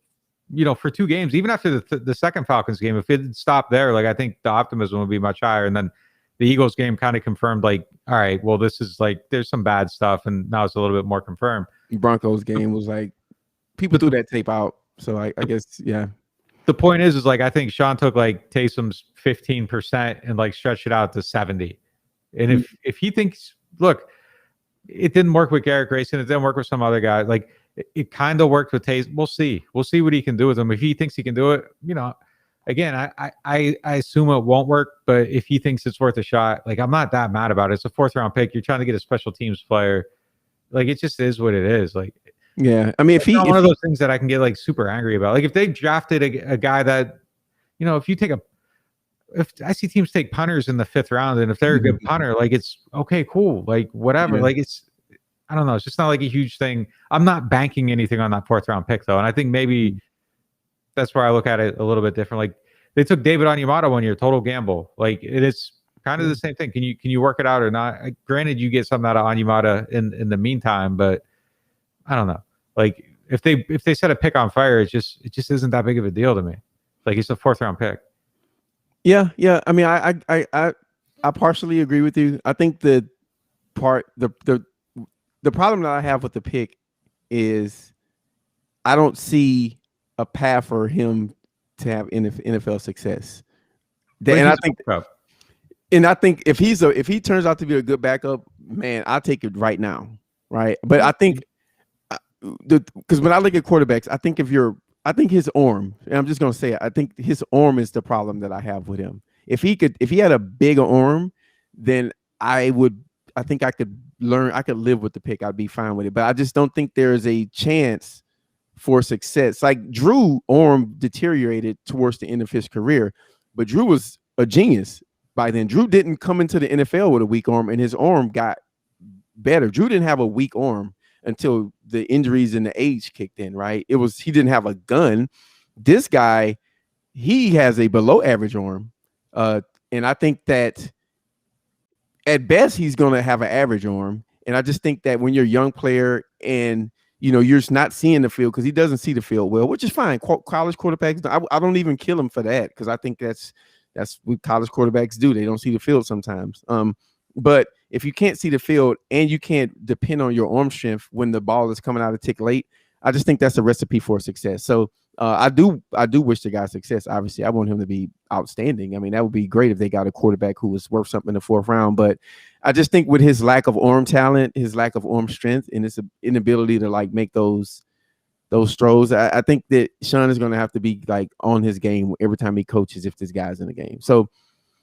for 2 games, even after the second Falcons game. If it had stopped there, like I think the optimism would be much higher. And then the Eagles game kind of confirmed, like, all right, well, this is like there's some bad stuff, and now it's a little bit more confirmed. Broncos game was like people threw that tape out, so I guess The point is like I think Sean took like Taysom's 15% and like stretched it out to 70. And if he thinks, look, it didn't work with Garrett Grayson, it didn't work with some other guy. Like it kind of worked with Taysom. We'll see what he can do with him. If he thinks he can do it, again, I assume it won't work. But if he thinks it's worth a shot, like I'm not that mad about it. It's a 4th round pick. You're trying to get a special teams player. Like it just is what it is. Like. Yeah, I mean, if one of those things that I can get like super angry about, like if they drafted a guy that, if I see teams take punters in the 5th round, and if they're a good punter, like it's okay, cool, like whatever, like I don't know, it's just not like a huge thing. I'm not banking anything on that 4th round pick though, and I think maybe that's where I look at it a little bit different. Like they took David Onyemata 1 year, total gamble. Like it is kind of the same thing. Can you work it out or not? Granted, you get something out of Onyemata in the meantime, but I don't know. Like if they set a pick on fire, it just isn't that big of a deal to me. Like it's a 4th round pick. Yeah. I mean, I partially agree with you. I think the problem that I have with the pick is I don't see a path for him to have NFL success. And I think if he turns out to be a good backup, man, I'll take it right now, right? But I think. Because when I look at quarterbacks, I think his arm, and I'm just gonna say it, I think his arm is the problem that I have with him. If he had a bigger arm, then I think I could live with the pick. I'd be fine with it. But I just don't think there is a chance for success. Like Drew arm deteriorated towards the end of his career, but Drew was a genius by then. Drew didn't come into the NFL with a weak arm, and his arm got better. Drew didn't have a weak arm until the injuries and the age kicked in, right? He didn't have a gun. This guy, he has a below average arm. And I think that at best, he's going to have an average arm. And I just think that when you're a young player and, you're just not seeing the field because he doesn't see the field well, which is fine. College quarterbacks, I don't even kill him for that because I think that's what college quarterbacks do. They don't see the field sometimes. But if you can't see the field and you can't depend on your arm strength when the ball is coming out a tick late, I just think that's a recipe for success. So I do wish the guy success. Obviously, I want him to be outstanding. I mean, that would be great if they got a quarterback who was worth something in the 4th round. But I just think with his lack of arm talent, his lack of arm strength, and his inability to like make those throws, I think that Sean is going to have to be like on his game every time he coaches if this guy's in the game. So.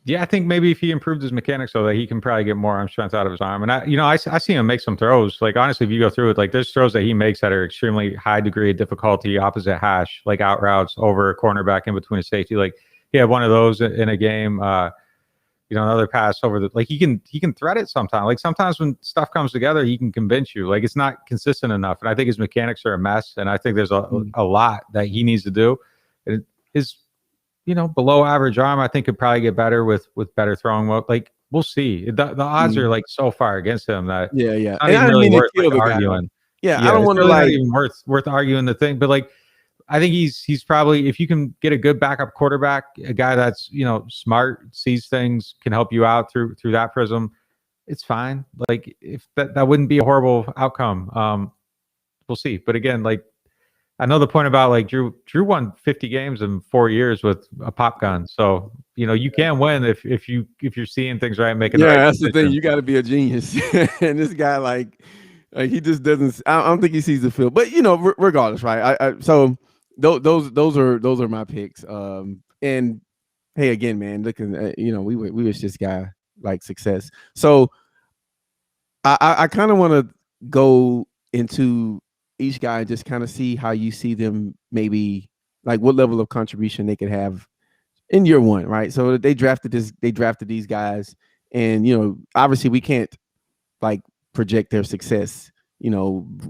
Yeah, I think maybe if he improved his mechanics so that he can probably get more arm strength out of his arm. And I see him make some throws. Like honestly, if you go through it, like there's throws that he makes that are extremely high degree of difficulty, opposite hash, like out routes over a cornerback in between a safety. Like he had one of those in a game. Another pass over like he can thread it sometimes. Like sometimes when stuff comes together, he can convince you. Like it's not consistent enough. And I think his mechanics are a mess. And I think there's a lot that he needs to do. His below average arm, I think could probably get better with better throwing. Like we'll see. The odds are like so far against him that yeah. Not even really worth arguing. Yeah, I don't want to not even worth arguing the thing. But like, I think he's probably, if you can get a good backup quarterback, a guy that's smart, sees things, can help you out through that prism, it's fine. Like if that wouldn't be a horrible outcome. We'll see. But again, like. I know the point about like Drew won 50 games in 4 years with a pop gun. So, you can win if you're seeing things right, making the right that's decision. the thing. You got to be a genius. And this guy, like he just doesn't. I don't think he sees the field. But regardless, right? So those are my picks. And hey, again, man, looking, we wish this guy like success. So I kind of want to go into each guy and just kind of see how you see them, maybe like what level of contribution they could have in year one, right? So they drafted these guys, and obviously we can't like project their success,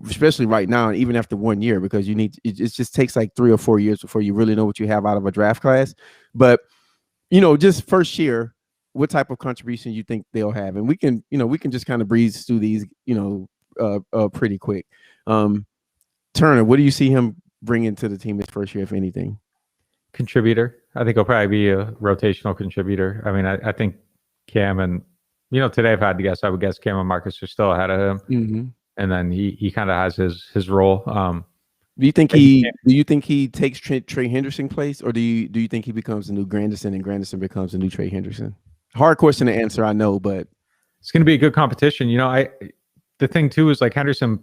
especially right now, and even after 1 year, because it just takes like 3 or 4 years before you really know what you have out of a draft class. But just first year, what type of contribution you think they'll have, and we can just kind of breeze through these, pretty quick. Turner, what do you see him bringing to the team his first year, if anything? Contributor. I think he'll probably be a rotational contributor. I mean, I think Cam and today, if I had to guess, I would guess Cam and Marcus are still ahead of him, and then he kind of has his role. Do you think he takes Trey Henderson place, or do you think he becomes the new Granderson and Granderson becomes the new Trey Henderson? Hard question to answer, I know, but it's going to be a good competition. The thing too is like Hendrickson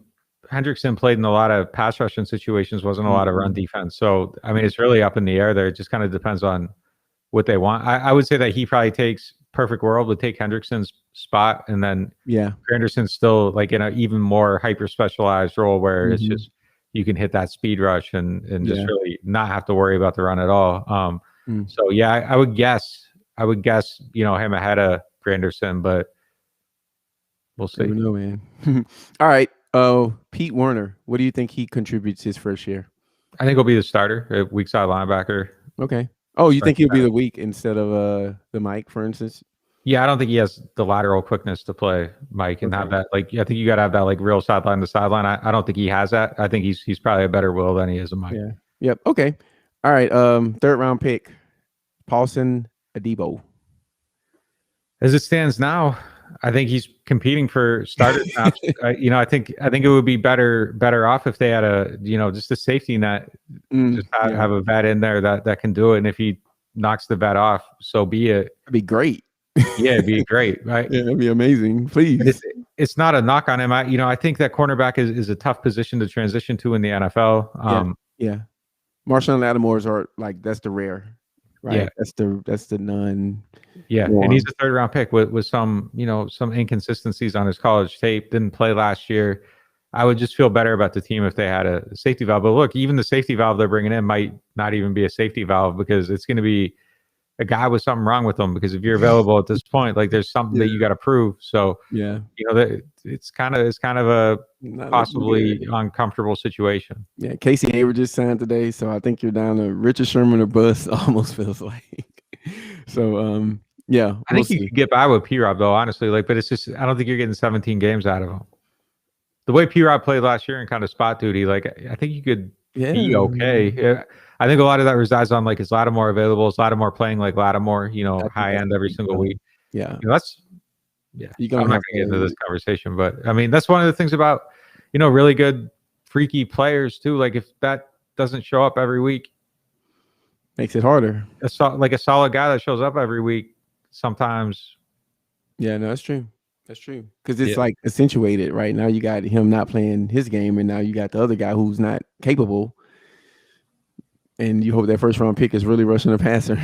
played in a lot of pass rushing situations, wasn't a lot of run defense. So I mean, it's really up in the air there. It just kind of depends on what they want. I would say that he probably takes, perfect world, would take Hendrickson's spot, and then Granderson's still like in an even more hyper specialized role where it's just you can hit that speed rush and just really not have to worry about the run at all. So yeah, I would guess him ahead of Granderson, but we'll see. Never know, man. All right. Pete Werner, what do you think he contributes his first year? I think he'll be the starter, weak side linebacker. Okay. Oh, you think he'll be the weak instead of the Mike, for instance? Yeah, I don't think he has the lateral quickness to play Mike and have that. Like, I think you got to have that like real sideline to sideline. I don't think he has that. I think he's probably a better Will than he is a Mike. Yeah. Yep. Okay. All right. Third round pick, Paulson Adebo. As it stands now, I think he's competing for starter snaps. I think it would be better off if they had just a safety net, have a vet in there that can do it. And if he knocks the vet off, so be it. That'd be great. Yeah, it'd be great, right? Yeah, that'd be amazing. Please. It's not a knock on him. I think that cornerback is a tough position to transition to in the NFL. Yeah. Marshawn Lattimore's are like, that's the rare, right? Yeah. That's the none. Yeah, and he's a third round pick with some inconsistencies on his college tape. Didn't play last year. I would just feel better about the team if they had a safety valve. But look, even the safety valve they're bringing in might not even be a safety valve, because it's going to be a guy with something wrong with them. Because if you're available at this point, like there's something that you got to prove. So it's kind of a possibly uncomfortable situation. Yeah, Casey Hayward just signed today, so I think you're down to Richard Sherman or bust. Almost feels like. So I think you could get by with P-Rob though, honestly. Like, but it's just I don't think you're getting 17 games out of him. The way P-Rob played last year in kind of spot duty, like I think you could be okay. Yeah. I think a lot of that resides on like is Lattimore available? Is Lattimore playing like Lattimore? High end every single week. Yeah, I'm not going to get into this conversation, but I mean that's one of the things about really good freaky players too. Like if that doesn't show up every week, makes it harder. A solid guy that shows up every week sometimes. Yeah, no, that's true. That's true. Because it's like accentuated right now. You got him not playing his game, and now you got the other guy who's not capable. And you hope that first round pick is really rushing a passer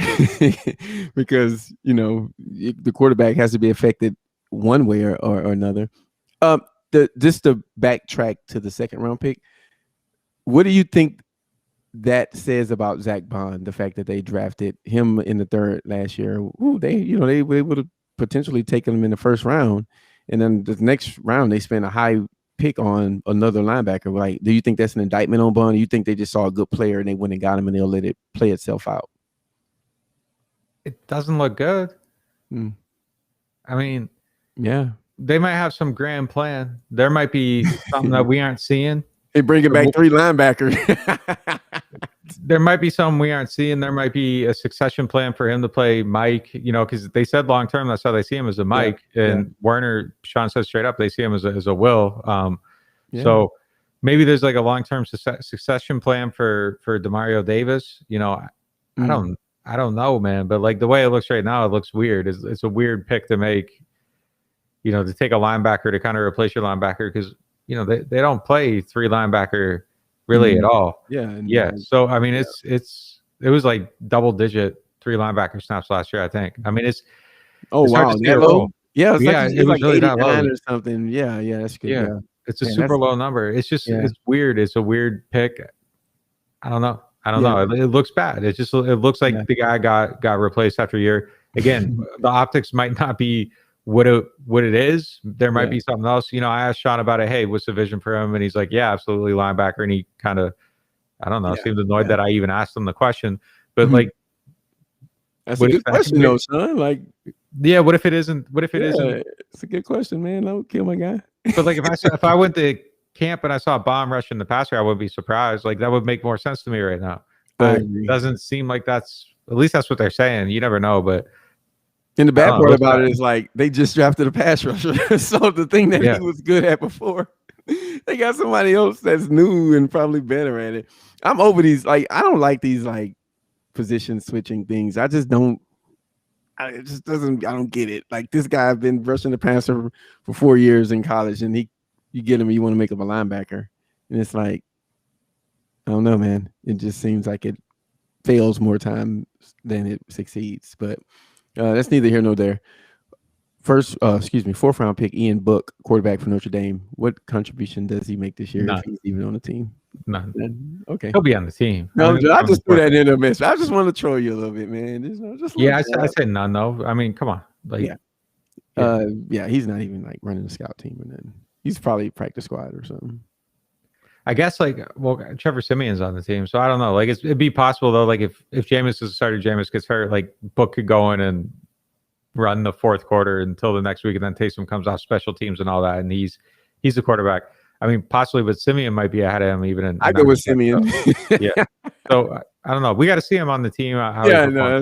because, the quarterback has to be affected one way or another. Just to backtrack to the second round pick, what do you think that says about Zach Bond, the fact that they drafted him in the third last year? Ooh, they would have potentially taken him in the first round. And then the next round, they spent a high pick on another linebacker. Like, do you think that's an indictment on Bond? Or you think they just saw a good player and they went and got him and they'll let it play itself out? It doesn't look good. I mean, they might have some grand plan. There might be something that we aren't seeing. They bringing back 3 linebackers. There might be something we aren't seeing. There might be a succession plan for him to play Mike, because they said long term, that's how they see him, as a Mike. And Werner, Sean says straight up, they see him as a Will. So maybe there's like a long term succession plan for DeMario Davis. I don't know, man. But like the way it looks right now, it looks weird. It's a weird pick to make, to take a linebacker to kind of replace your linebacker, because they don't play 3 linebacker really at all. So I mean, it was like double digit 3 linebacker snaps last year, I think. I mean, it's wow, Yeah, it's Yeah, like it was like really that 89 low. or something. Yeah, that's good. Yeah. Yeah. It's a Man, super low number. It's just yeah. it's weird. It's a weird pick. I don't know. Yeah. It looks bad. It looks like Yeah. the guy got replaced after a year. Again, the optics might not be what it is. There might be something else. You know, I asked Sean about it. Hey, what's the vision for him? And he's like, yeah, absolutely linebacker. And he kind of, I don't know, seemed annoyed that I even asked him the question. But like, that's a good question, though, son. Like, yeah, what if it isn't? What if it isn't? It's a good question, man. Don't kill my guy. But like, if I went to camp and I saw a bomb rushing the passer, I wouldn't be surprised. Like, that would make more sense to me right now. But it doesn't seem like that's, at least that's what they're saying. You never know, but. And the bad part about it is like they just drafted a pass rusher. So the thing that he was good at before, they got somebody else that's new and probably better at it. I'm over these. Like, I don't like these like position switching things. I just don't. It just doesn't. I don't get it. Like, this guy, I've been rushing the passer for 4 years in college, and you get him, and you want to make him a linebacker, and it's like, I don't know, man. It just seems like it fails more time than it succeeds. But that's neither here nor there. Fourth round pick Ian Book, quarterback for Notre Dame. What contribution does he make this year? None. If he's even on the team? None. Okay, he'll be on the team. No, I just threw that in there, miss. I just want to troll you a little bit, man. I said none though. I mean, come on. Like, he's not even like running the scout team or nothing. He's probably practice squad or something. I guess Trevor Simeon's on the team, so I don't know. Like, it'd be possible though. Like, if Jameis is started, Jameis gets hurt, like Book could go in and run the fourth quarter until the next week, and then Taysom comes off special teams and all that, and he's the quarterback. I mean, possibly, but Simeon might be ahead of him even. I go with Simeon. Yeah. So I don't know. We got to see him on the team. The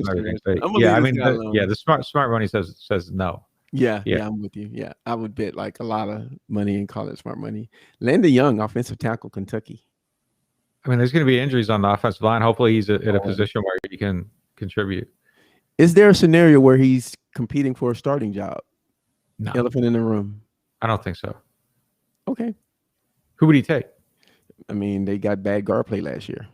smart money says no. Yeah, I'm with you. Yeah, I would bet like a lot of money and call it smart money. Landon Young, offensive tackle, Kentucky. I mean, there's going to be injuries on the offensive line. Hopefully, he's in a position where he can contribute. Is there a scenario where he's competing for a starting job? No. Elephant in the room. I don't think so. Okay. Who would he take? I mean, they got bad guard play last year,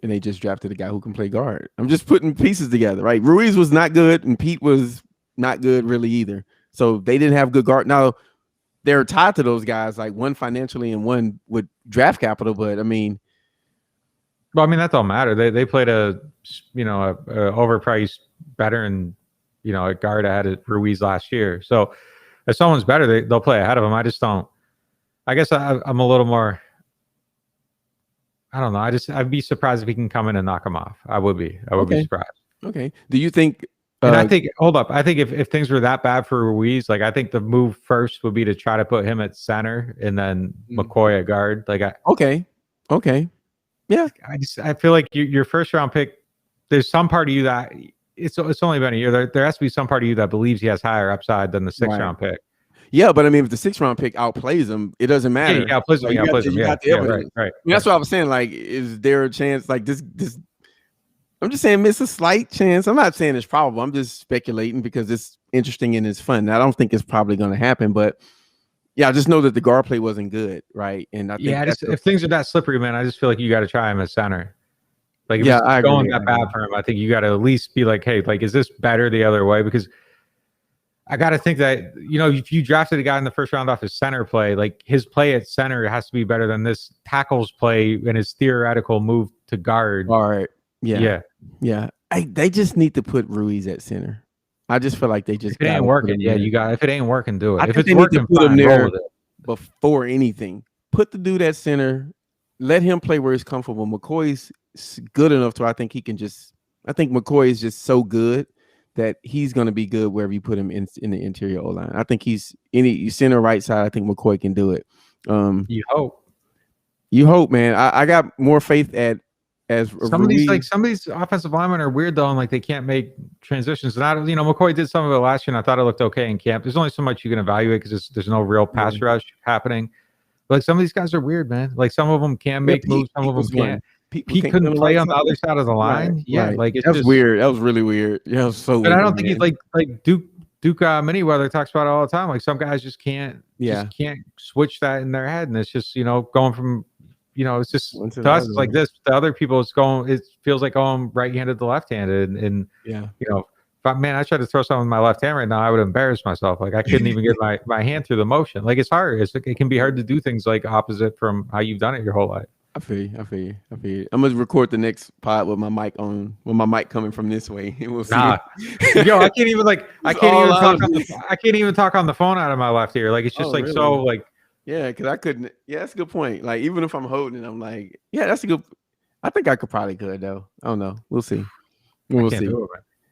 and they just drafted a guy who can play guard. I'm just putting pieces together, right? Ruiz was not good, and Pete was not good really either. So they didn't have good guard. Now, they're tied to those guys, like one financially and one with draft capital, but I mean. Well, I mean, that don't matter. They played a overpriced veteran, a guard ahead of Ruiz last year. So if someone's better, they'll play ahead of him. I just don't. I guess I'm a little more. I don't know. I'd be surprised if he can come in and knock him off. I would be surprised. Okay. Do you think? And I think, hold up. I think if things were that bad for Ruiz, like I think the move first would be to try to put him at center and then McCoy at guard. Okay. Yeah. I feel like your first round pick, there's some part of you that it's only been a year. There has to be some part of you that believes he has higher upside than the sixth round pick. Yeah, but I mean, if the 6th round pick outplays him, it doesn't matter. Yeah, outplays him. Right. That's what I was saying. Like, is there a chance? Like this? I'm just saying, it's a slight chance. I'm not saying it's probable. I'm just speculating because it's interesting and it's fun. I don't think it's probably going to happen, but yeah, I just know that the guard play wasn't good, right? And I think if things are that slippery, man, I just feel like you got to try him at center. Like, if it's going that bad for him, I think you got to at least be like, hey, like, is this better the other way? Because I got to think that, if you drafted a guy in the first round off his center play, like his play at center has to be better than this tackles play and his theoretical move to guard. All right. Yeah. They just need to put Ruiz at center. I just feel like they just. If it ain't working, if it ain't working, do it. If it's working, put him there before anything. Put the dude at center. Let him play where he's comfortable. McCoy's good enough to, I think McCoy is just so good that he's going to be good wherever you put him in the interior O-line. I think he's any center right side. I think McCoy can do it. You hope, man. I got more faith as some of these offensive linemen are weird though, and like they can't make transitions. And McCoy did some of it last year, and I thought it looked okay in camp. There's only so much you can evaluate because there's no real pass rush happening. But like some of these guys are weird, man. Like some of them can make moves, some of them can't. Pete couldn't play on the other side of the line. Right. Like it's just weird. That was really weird. Yeah, it was so. But I don't think he's like Duke Manyweather talks about it all the time. Like some guys just can't switch that in their head, and it's just going from it's just to us it's like this. To other people, it feels like going right-handed to left-handed, and But man, I tried to throw something with my left hand right now, I would embarrass myself. Like I couldn't even get my hand through the motion. Like it's hard. It can be hard to do things like opposite from how you've done it your whole life. I feel you. I'm gonna record the next pod with my mic on, with my mic coming from this way, and we'll see. Yo, I can't even talk on the phone out of my left ear. Like it's just really? So like. Yeah, because I couldn't. Yeah, that's a good point. Like even if I'm holding it, I'm like, yeah, that's a good. I think I could though. I don't know. We'll see. We'll see.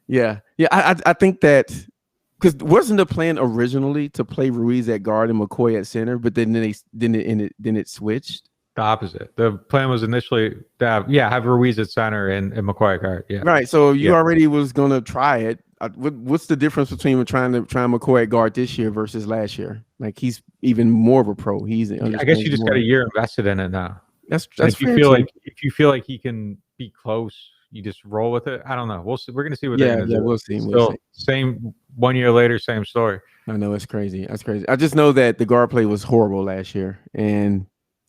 Yeah. I think that because wasn't the plan originally to play Ruiz at guard and McCoy at center, but then it switched. The opposite. The plan was initially to have Ruiz at center and McCoy at guard. Yeah. Right. So you already was gonna try it. What's the difference between trying McCoy at guard this year versus last year? Like he's even more of a pro. I guess you just got a year invested in it now. That's if you feel like he can be close, you just roll with it. I don't know. We'll see. We're gonna see what they're gonna do. We'll see. Same 1 year later, same story. I know it's crazy. That's crazy. I just know that the guard play was horrible last year, and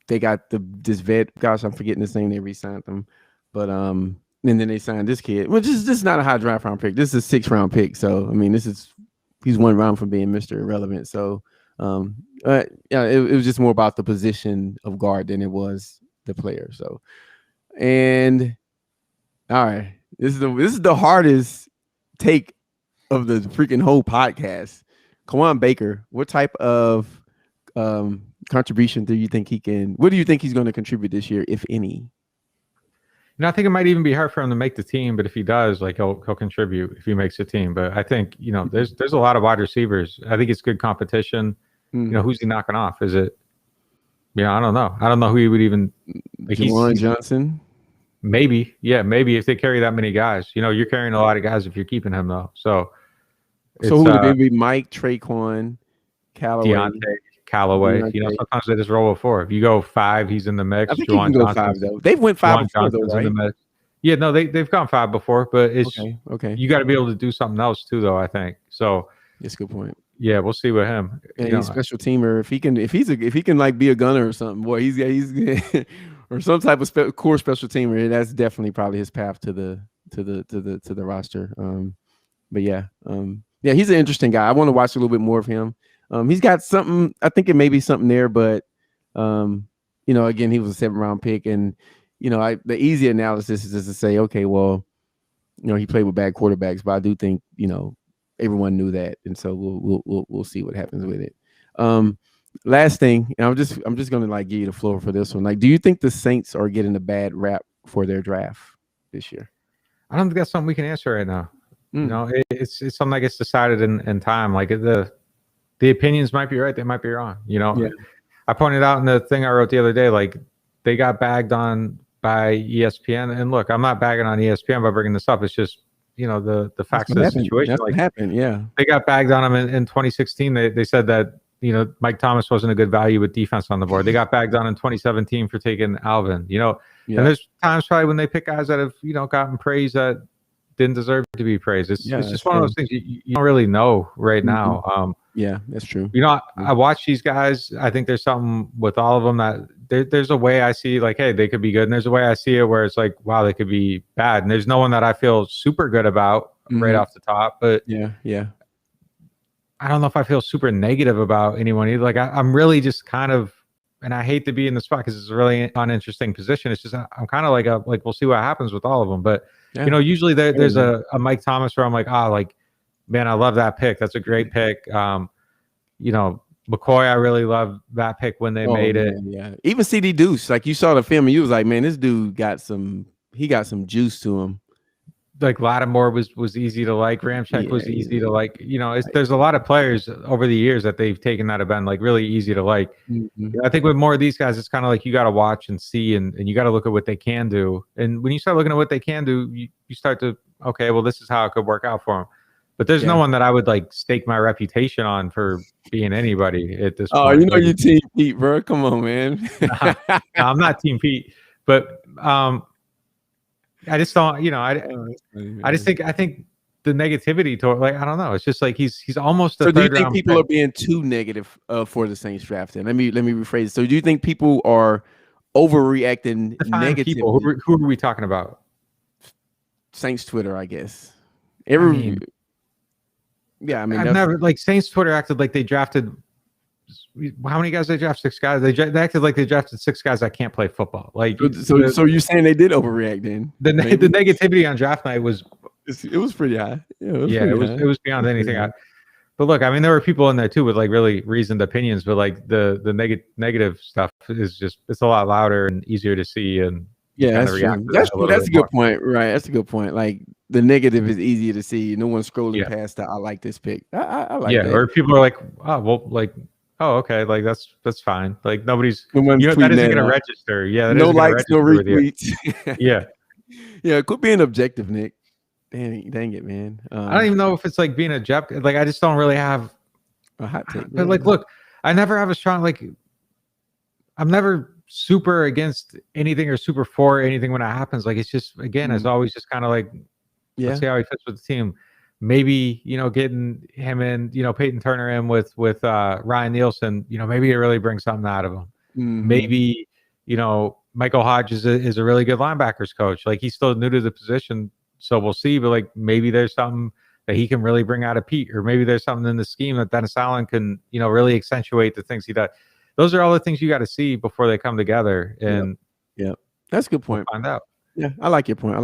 they got this vet. Gosh, I'm forgetting his name. They re-signed them, but and then they signed this kid, which is just not a high draft round pick. This is a 6th round pick. So I mean, he's 1 round from being Mr. Irrelevant. So it was just more about the position of guard than it was the player. So, and all right, this is the hardest take of the freaking whole podcast. Kawan Baker, what type of contribution do you think he can? What do you think he's going to contribute this year, if any? I think it might even be hard for him to make the team, but if he does, like he'll contribute if he makes the team. But I think there's a lot of wide receivers. I think it's good competition. Who's he knocking off? Is it? I don't know. I don't know who he would even. Like Juwan Johnson. Maybe, maybe if they carry that many guys. You're carrying a lot of guys if you're keeping him though. So who would it be? Mike, Traquan, Callaway, Deontay, Callaway. Sometimes they just roll with 4. If you go 5, he's in the mix. I think Juwan he can go 5 though. They've went 5 before though, right? Yeah, no, they've gone 5 before, but it's okay. You got to be able to do something else too, though. I think so. That's a good point. Yeah, we'll see with him. And he's a special teamer. If he can like be a gunner or something, boy, he's or some type of core special teamer. That's definitely probably his path to the roster. But he's an interesting guy. I want to watch a little bit more of him. He's got something. I think it may be something there, but again, he was a 7th round pick, and the easy analysis is just to say, okay, well, he played with bad quarterbacks, but I do think everyone knew that, and so we'll see what happens with it. Last thing, and I'm just gonna like give you the floor for this one. Like, do you think the Saints are getting a bad rap for their draft this year? I don't think that's something we can answer right now. It's something that gets decided in time. Like the opinions might be right, they might be wrong. I pointed out in the thing I wrote the other day, like they got bagged on by ESPN, and look, I'm not bagging on ESPN by bringing this up. It's just the facts of the situation. That's what happened. Yeah, they got bagged on him in 2016. They said that Mike Thomas wasn't a good value with defense on the board. They got bagged on in 2017 for taking Alvin. And there's times probably when they pick guys that have gotten praise that didn't deserve to be praised. It's just one of those things you don't really know right now. Yeah, that's true. I watch these guys. I think there's something with all of them that there's a way I see like, hey, they could be good. And there's a way I see it where it's like, wow, they could be bad. And there's no one that I feel super good about right off the top. But yeah. I don't know if I feel super negative about anyone either. Like I'm really just kind of, and I hate to be in the spot because it's a really uninteresting position. It's just I'm kind of like we'll see what happens with all of them. But usually there's a Mike Thomas where I'm like, man, I love that pick. That's a great pick. McCoy, I really love that pick when they made it. Yeah, even CD Deuce, like you saw the film and you was like, man, this dude got some juice to him. Like Lattimore was easy to like. Ramczyk was easy to like. There's a lot of players over the years that they've taken that have been like really easy to like. I think with more of these guys, it's kind of like you got to watch and see, and you got to look at what they can do. And when you start looking at what they can do, you start to, okay, well, this is how it could work out for them. But there's no one that I would like stake my reputation on for being anybody at this point. Oh, you Team Pete, bro. Come on, man. No, I'm not Team Pete, but I just don't, I think the negativity toward, like, I don't know. It's just like he's almost a third round. So do you think people are being too negative for the Saints draft? Then let me rephrase it. So do you think people are overreacting negatively? Who are we talking about? Saints Twitter, I guess. Yeah, I mean, I've never like Saints Twitter acted like they drafted. How many guys they draft? 6 guys. They acted like they drafted 6 guys that can't play football. Like so you're saying they did overreact then? The negativity on draft night was it was pretty high. It was beyond anything. But look, I mean, there were people in there too with like really reasoned opinions, but like the negative stuff is just it's a lot louder and easier to see. And that's true. That's a good point, right? That's a good point. Like the negative is easier to see. No one's scrolling past that. I like this pick. I like that. Or people are like, oh well, like. Oh, okay. Like that's fine. Like nobody's that isn't going to register. Yeah. No likes, no retweets. Yeah. Quit being objective, Nick. Dang it, man. I don't even know if it's like being objective. Like I just don't really have a hot take. But like, look, I never have a strong like. I'm never super against anything or super for anything when it happens. Like it's just again, it's always just kind of like, let's see how he fits with the team. Maybe getting him in, Peyton Turner in with Ryan Nielsen, maybe it really brings something out of him. Mm-hmm. Maybe Michael Hodge is a really good linebackers coach. Like he's still new to the position, so we'll see. But like maybe there's something that he can really bring out of Pete, or maybe there's something in the scheme that Dennis Allen can really accentuate the things he does. Those are all the things you got to see before they come together. And that's a good point. We'll find out. Yeah, I like your point.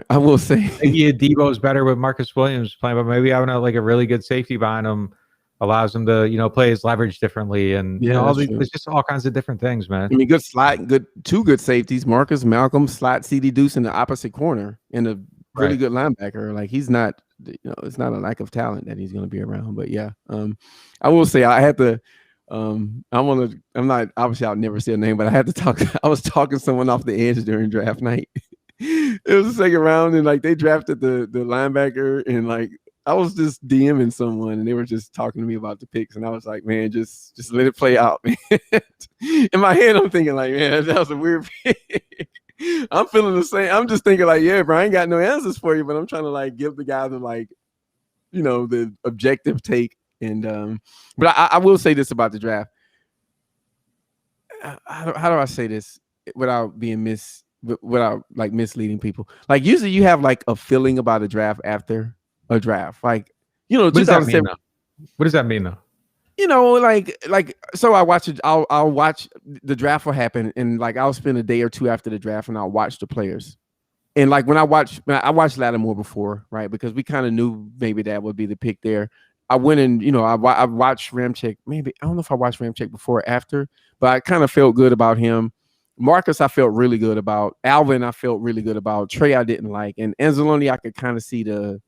I will say maybe Debo's better with Marcus Williams playing, but maybe having a really good safety behind him allows him to play his leverage differently, and there's just all kinds of different things, man. I mean, good slot, two good safeties, Marcus Malcolm, slot CD Deuce in the opposite corner, and a really good linebacker. Like he's not, it's not a lack of talent that he's going to be around. But I will say I had to. I'm not obviously I'll never say a name, but I had to talk. I was talking someone off the edge during draft night. It was the second round, and like they drafted the linebacker, and like I was just DMing someone, and they were just talking to me about the picks, and I was like, man, just let it play out, man. In my head, I'm thinking like, man, that was a weird pick. I'm feeling the same. I'm just thinking like, yeah, bro, I ain't got no answers for you, but I'm trying to like give the guy the like, the objective take. And but I will say this about the draft. How do I say this without being without like misleading people? Like usually you have like a feeling about a draft after a draft. Like, what does that mean though? What does that mean though? Like so I watch it. I'll watch the draft will happen, and like I'll spend a day or two after the draft, and I'll watch the players. And like when I watched Lattimore before, right? Because we kind of knew maybe that would be the pick there. I went and, I watched Ramczyk. Maybe I don't know if I watched Ramczyk before or after, but I kind of felt good about him. Marcus, I felt really good about. Alvin, I felt really good about. Trey, I didn't like, and Anzalone, I could kind of see the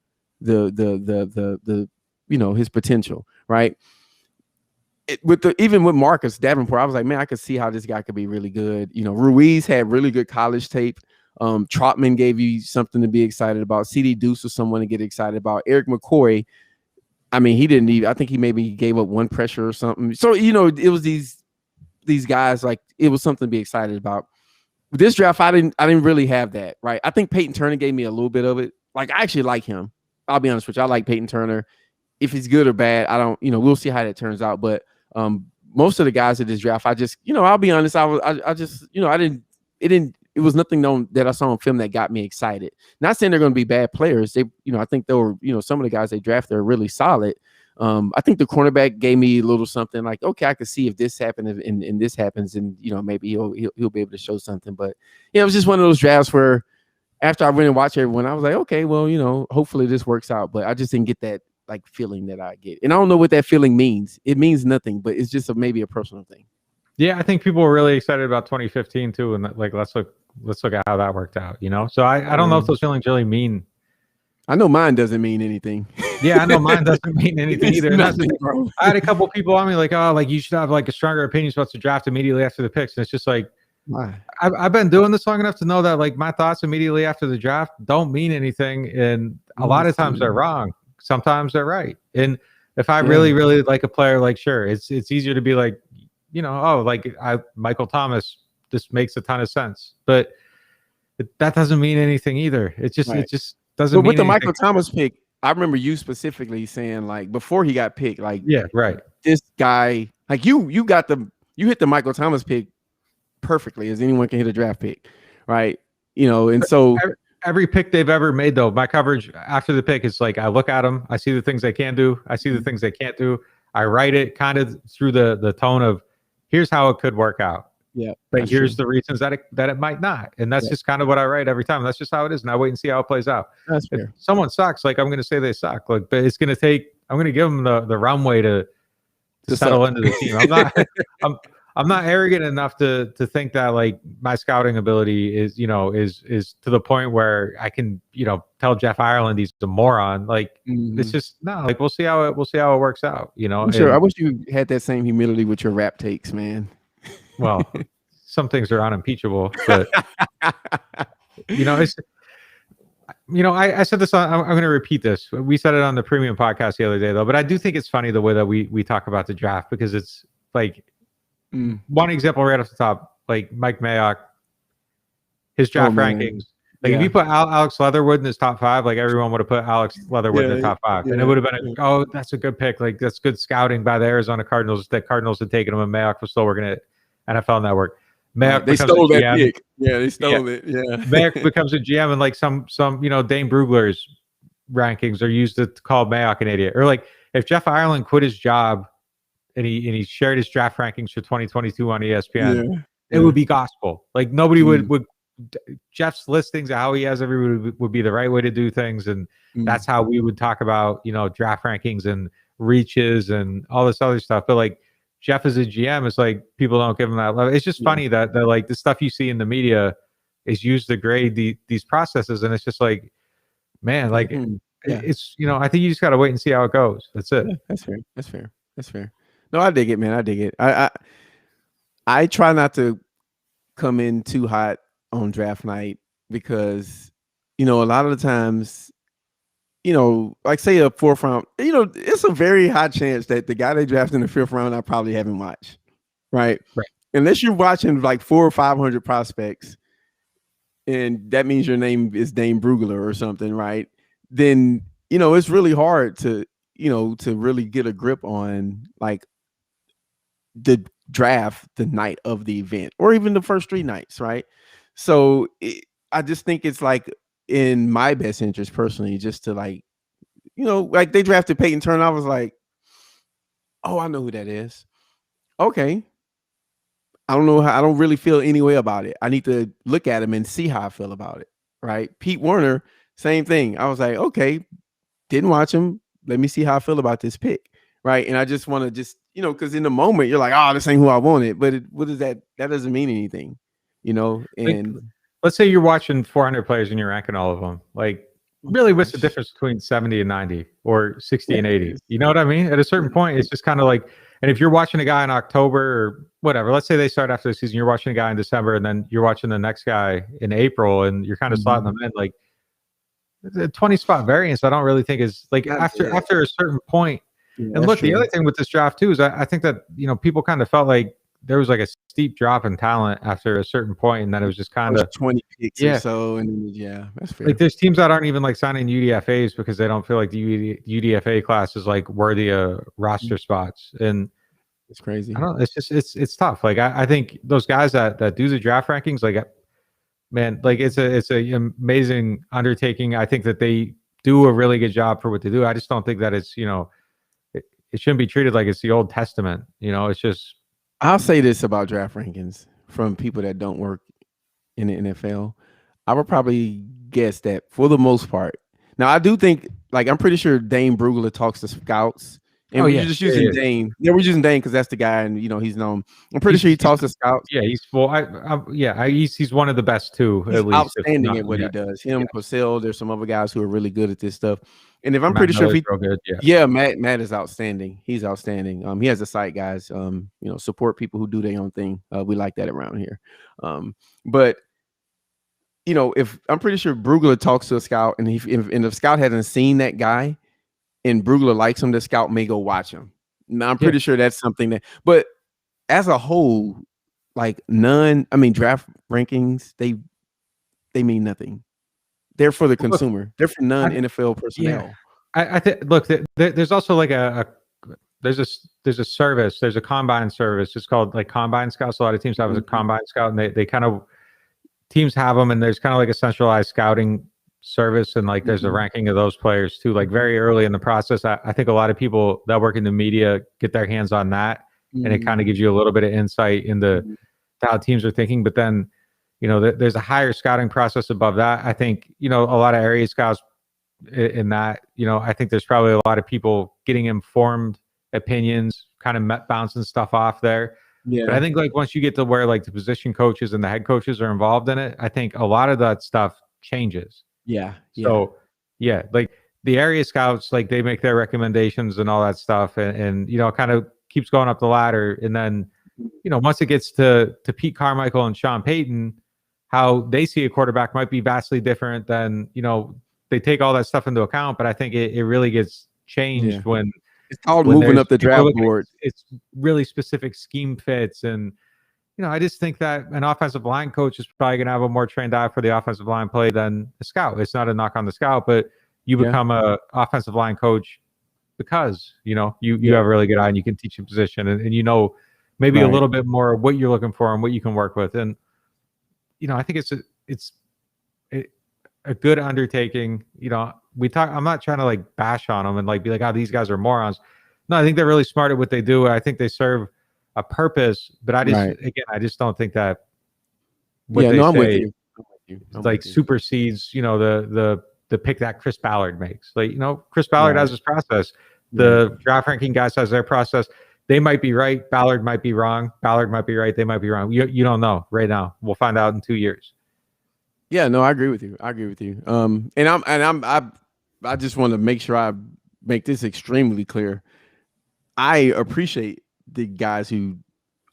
his potential, right? Even with Marcus Davenport, I was like, man, I could see how this guy could be really good. Ruiz had really good college tape. Trotman gave you something to be excited about. CD Deuce was someone to get excited about. Eric McCoy. I mean, he didn't even. I think he maybe gave up one pressure or something. So it was these guys like it was something to be excited about. With this draft, I didn't really have that, right? I think Peyton Turner gave me a little bit of it. Like I actually like him. I'll be honest with you. I like Peyton Turner. If he's good or bad, I don't. We'll see how that turns out. But most of the guys in this draft, I just, I'll be honest. I just, I didn't. It was nothing known that I saw on film that got me excited. Not saying they're going to be bad players. They, I think they were, some of the guys they drafted are really solid. I think the cornerback gave me a little something like, okay, I could see if this happened and this happens, and maybe he'll be able to show something. But it was just one of those drafts where after I went and watched everyone, I was like, okay, well, hopefully this works out. But I just didn't get that like feeling that I get, and I don't know what that feeling means. It means nothing, but it's just maybe a personal thing. Yeah, I think people were really excited about 2015 too, and like let's look at how that worked out. So I don't know if those feelings really mean. I know mine doesn't mean anything. Yeah, I know mine doesn't mean anything either. I had a couple people on me like, oh, like you should have like a stronger opinion about the draft immediately after the picks, and it's just like, I've been doing this long enough to know that like my thoughts immediately after the draft don't mean anything, and a lot of times they're wrong. Sometimes they're right. And if I really, really like a player, like sure, it's easier to be like, Michael Thomas, this makes a ton of sense, but that doesn't mean anything either. It just doesn't. But with the anything. Michael Thomas pick, I remember you specifically saying like before he got picked, like this guy, like you hit the Michael Thomas pick perfectly as anyone can hit a draft pick, right? And so every pick they've ever made, though, my coverage after the pick is like, I look at them, I see the things they can do, I see the things they can't do. I write it kind of through the tone of, here's how it could work out. Yeah, but here's the reasons that it might not. And that's just kind of what I write every time. That's just how it is. And I wait and see how it plays out. That's if fair. someone sucks, like, I'm going to say they suck. Like, but it's going to take, I'm going to give them the runway to settle into the team. I'm not arrogant enough to think that like my scouting ability is to the point where I can, tell Jeff Ireland he's a moron. Like, it's just no, like, we'll see how it works out, I'm sure. I wish you had that same humility with your rap takes, man. Well, some things are unimpeachable, but it's, I said this I'm going to repeat this. We said it on the premium podcast the other day, though, but I do think it's funny the way that we talk about the draft, because it's like, one example right off the top, like Mike Mayock, his draft rankings. Like, if you put Alex Leatherwood in his top 5, like, everyone would have put Alex Leatherwood in the top 5. And it would have been, oh, that's a good pick. Like, that's good scouting by the Arizona Cardinals. The Cardinals had taken him, and Mayock was still working at NFL Network. Mayock they stole that pick. Yeah, they stole it. Yeah. Mayock becomes a GM, and like some Dane Brugler's rankings are used to call Mayock an idiot. Or like, if Jeff Ireland quit his job and he shared his draft rankings for 2022 on ESPN, it would be gospel. Like, nobody would Jeff's listings of how he has everybody would be the right way to do things, and that's how we would talk about draft rankings and reaches and all this other stuff. But like, Jeff as a GM, is like, people don't give him that love. It's just funny that like the stuff you see in the media is used to grade these processes, and it's just like, man, like it's I think you just got to wait and see how it goes. That's it. Yeah, that's fair. No, I dig it, man. I dig it. I try not to come in too hot on draft night, because a lot of the times, like, say a 4th round, it's a very high chance that the guy they drafted in the 5th round I probably haven't watched, right? Unless you're watching like 400 or 500 prospects, and that means your name is Dane Brugler or something, right? Then it's really hard to to really get a grip on like the draft the night of the event, or even the first 3 nights, right? So I just think it's like in my best interest personally, just to like, like they drafted Peyton Turner. I was like, oh, I know who that is. Okay. I don't know how, I don't really feel any way about it. I need to look at him and see how I feel about it. Right. Pete Werner, same thing. I was like, okay, didn't watch him. Let me see how I feel about this pick. Right. And I just want to because in the moment you're like, oh, this ain't who I wanted. But what is that? That doesn't mean anything, and like, let's say you're watching 400 players and you're ranking all of them. Like, really, what's the difference between 70 and 90 or 60 and 80? You know what I mean? At a certain point, it's just kind of like, and if you're watching a guy in October or whatever, let's say they start after the season, you're watching a guy in December, and then you're watching the next guy in April, and you're kind of slotting them in. Like, the 20 spot variance, I don't really think is like after a certain point. And look, the other thing with this draft too is I think that people kind of felt like there was like a steep drop in talent after a certain point, and then it was just kind of 20 picks or so, and that's fair. Like, there's teams that aren't even like signing UDFAs because they don't feel like the UDFA class is like worthy of roster spots, and it's crazy. I don't know, it's just it's tough. Like, I think those guys that do the draft rankings, like, man, like, it's a amazing undertaking. I think that they do a really good job for what they do. I just don't think that it's it shouldn't be treated like it's the Old Testament. It's just. I'll say this about draft rankings from people that don't work in the NFL. I would probably guess that for the most part. Now, I do think, like, I'm pretty sure Dane Brugler talks to scouts. And we're just using Dane. Yeah, we're using Dane because that's the guy, and he's known. I'm pretty sure he talks to scouts. Yeah, he's full. He's one of the best too. He's at least outstanding at what he does. Him, Cosell. There's some other guys who are really good at this stuff. And if I'm pretty sure, Matt is outstanding. He's outstanding. He has a site, guys. Support people who do their own thing. We like that around here. But if I'm pretty sure Brugler talks to a scout, and if the scout hasn't seen that guy, and Brugler likes him, the scout may go watch him. Now, I'm pretty sure that's something that. But as a whole, like, draft rankings, they mean nothing. They're for the consumer. They're for non-NFL personnel. I think. Look, there's also like there's a service. There's a combine service. It's called like Combine Scouts. A lot of teams have a Combine Scout, and they kind of teams have them, and there's kind of like a centralized scouting service, and like there's a ranking of those players too. Like very early in the process, I think a lot of people that work in the media get their hands on that, and it kind of gives you a little bit of insight into how teams are thinking. But then, there's a higher scouting process above that. I think, a lot of area scouts in that, I think there's probably a lot of people getting informed opinions, kind of bouncing stuff off there. Yeah. But I think like once you get to where like the position coaches and the head coaches are involved in it, I think a lot of that stuff changes. Yeah. So yeah, like the area scouts, like they make their recommendations and all that stuff, and kind of keeps going up the ladder. And then, once it gets to Pete Carmichael and Sean Payton, how they see a quarterback might be vastly different than, they take all that stuff into account. But I think it really gets changed when it's called moving up the draft board. It's really specific scheme fits. And, I just think that an offensive line coach is probably going to have a more trained eye for the offensive line play than a scout. It's not a knock on the scout, but you become a offensive line coach because, you have a really good eye and you can teach a position and maybe a little bit more what you're looking for and what you can work with. And, I think it's a good undertaking. I'm not trying to like bash on them and like be like, oh, these guys are morons. No, I think they're really smart at what they do. I think they serve a purpose, but I just don't think that what they say like supersedes, the pick that Chris Ballard makes. Like, Chris Ballard has his process. The draft ranking guys has their process. They might be right. Ballard might be wrong. Ballard might be right. They might be wrong. You don't know right now. We'll find out in 2 years. Yeah, no, I agree with you. I just want to make sure I make this extremely clear. I appreciate the guys who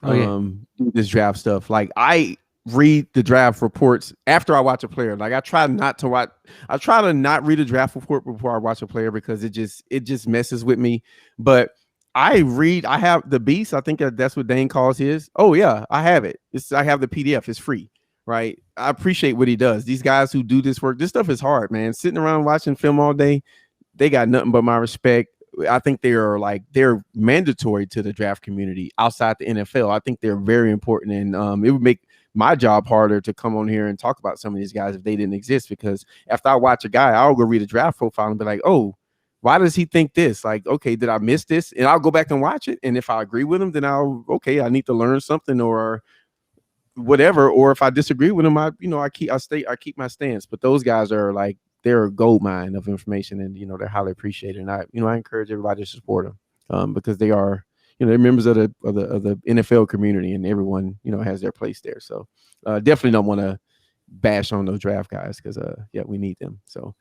do this draft stuff. Like I read the draft reports after I watch a player. Like I try to not read a draft report before I watch a player because it just messes with me. But I have the Beast. I think that's what Dane calls his. Oh yeah, I have it. I have the PDF. It's free. Right. I appreciate what he does. These guys who do this work, this stuff is hard, man. Sitting around watching film all day, they got nothing but my respect. I think they're mandatory to the draft community outside the NFL. I think they're very important. And it would make my job harder to come on here and talk about some of these guys if they didn't exist, because after I watch a guy, I'll go read a draft profile and be like, oh, why does he think this? Like, okay, did I miss this? And I'll go back and watch it. And if I agree with him, then I need to learn something or whatever. Or if I disagree with him, I keep my stance. But those guys are like, they're a gold mine of information, and they're highly appreciated. And I encourage everybody to support them because they are, they're members of the NFL community, and everyone has their place there. So definitely don't want to bash on those draft guys because we need them. So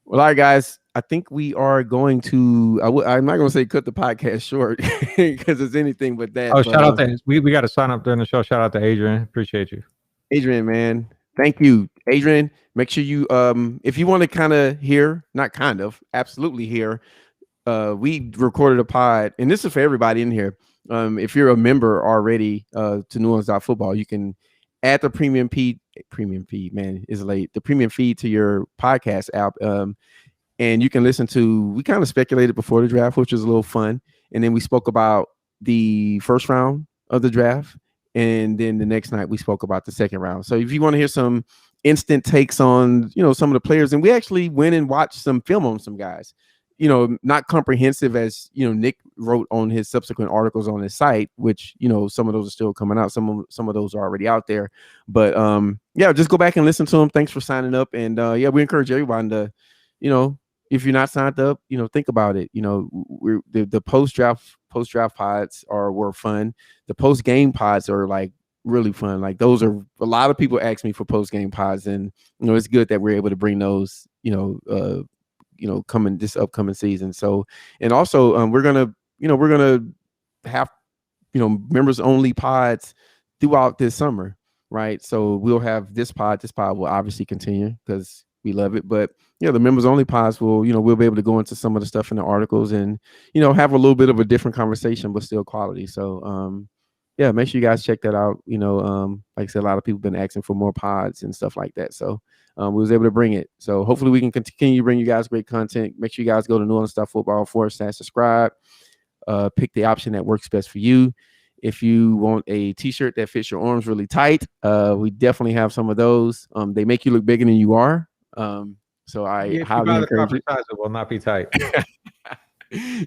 well, all right, guys, I think we are going to. I'm not going to say cut the podcast short because it's anything but that. Oh, shout out to we got to sign up during the show. Shout out to Adrian. Appreciate you, Adrian, man. Thank you, Adrian. Make sure you if you want to kind of hear, not kind of, absolutely hear. We recorded a pod, and this is for everybody in here. If you're a member already to NewOrleans.Football, you can add the premium feed. Man, it's late. The premium feed to your podcast app, and you can listen to. We kind of speculated before the draft, which was a little fun, and then we spoke about the first round of the draft, and then the next night we spoke about the second round. So if you want to hear some instant takes on some of the players, and we actually went and watched some film on some guys. Not comprehensive as Nick wrote on his subsequent articles on his site, which some of those are still coming out. Some of those are already out there. But just go back and listen to them. Thanks for signing up. And we encourage everyone to, if you're not signed up, think about it. We're the post draft pods were fun. The post game pods are like really fun. Like those are a lot of people ask me for post game pods, and it's good that we're able to bring those. Coming this upcoming season. So, and also we're gonna have members only pods throughout this summer, right? So we'll have this pod will obviously continue because we love it, but the members only pods will we'll be able to go into some of the stuff in the articles and have a little bit of a different conversation but still quality. So make sure you guys check that out. Like I said, a lot of people have been asking for more pods and stuff like that, so we was able to bring it. So hopefully we can continue to bring you guys great content. Make sure you guys go to NewOrleans.Football /subscribe. Pick the option that works best for you. If you want a t-shirt that fits your arms really tight, we definitely have some of those. They make you look bigger than you are. So I highly encourage it. Size, it will not be tight.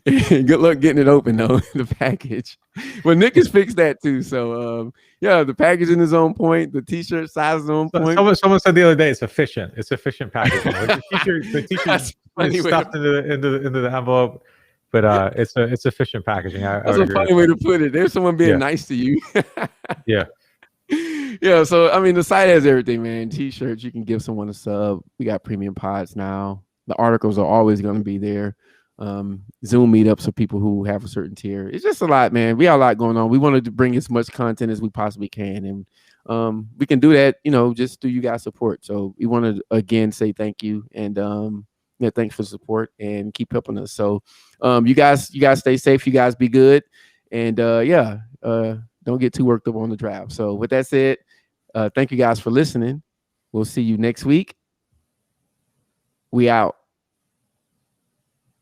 Good luck getting it open though. The package. Well, Nick has fixed that too. So yeah, the packaging is on point. The t-shirt size is on point. Someone said the other day it's efficient. It's efficient packaging. The t-shirt is stuffed into the envelope, but it's efficient packaging. That's a funny way to put it. There's someone being nice to you. Yeah. Yeah, so I mean the site has everything, man. T-shirts, you can give someone a sub. We got premium pods now. The articles are always going to be there. Zoom meetups for people who have a certain tier. It's just a lot, man. We have a lot going on. We wanted to bring as much content as we possibly can, and we can do that, just through you guys' support. So we want to again say thank you, and thanks for the support and keep helping us. So you guys stay safe. You guys be good, and don't get too worked up on the draft. So with that said, thank you guys for listening. We'll see you next week. We out.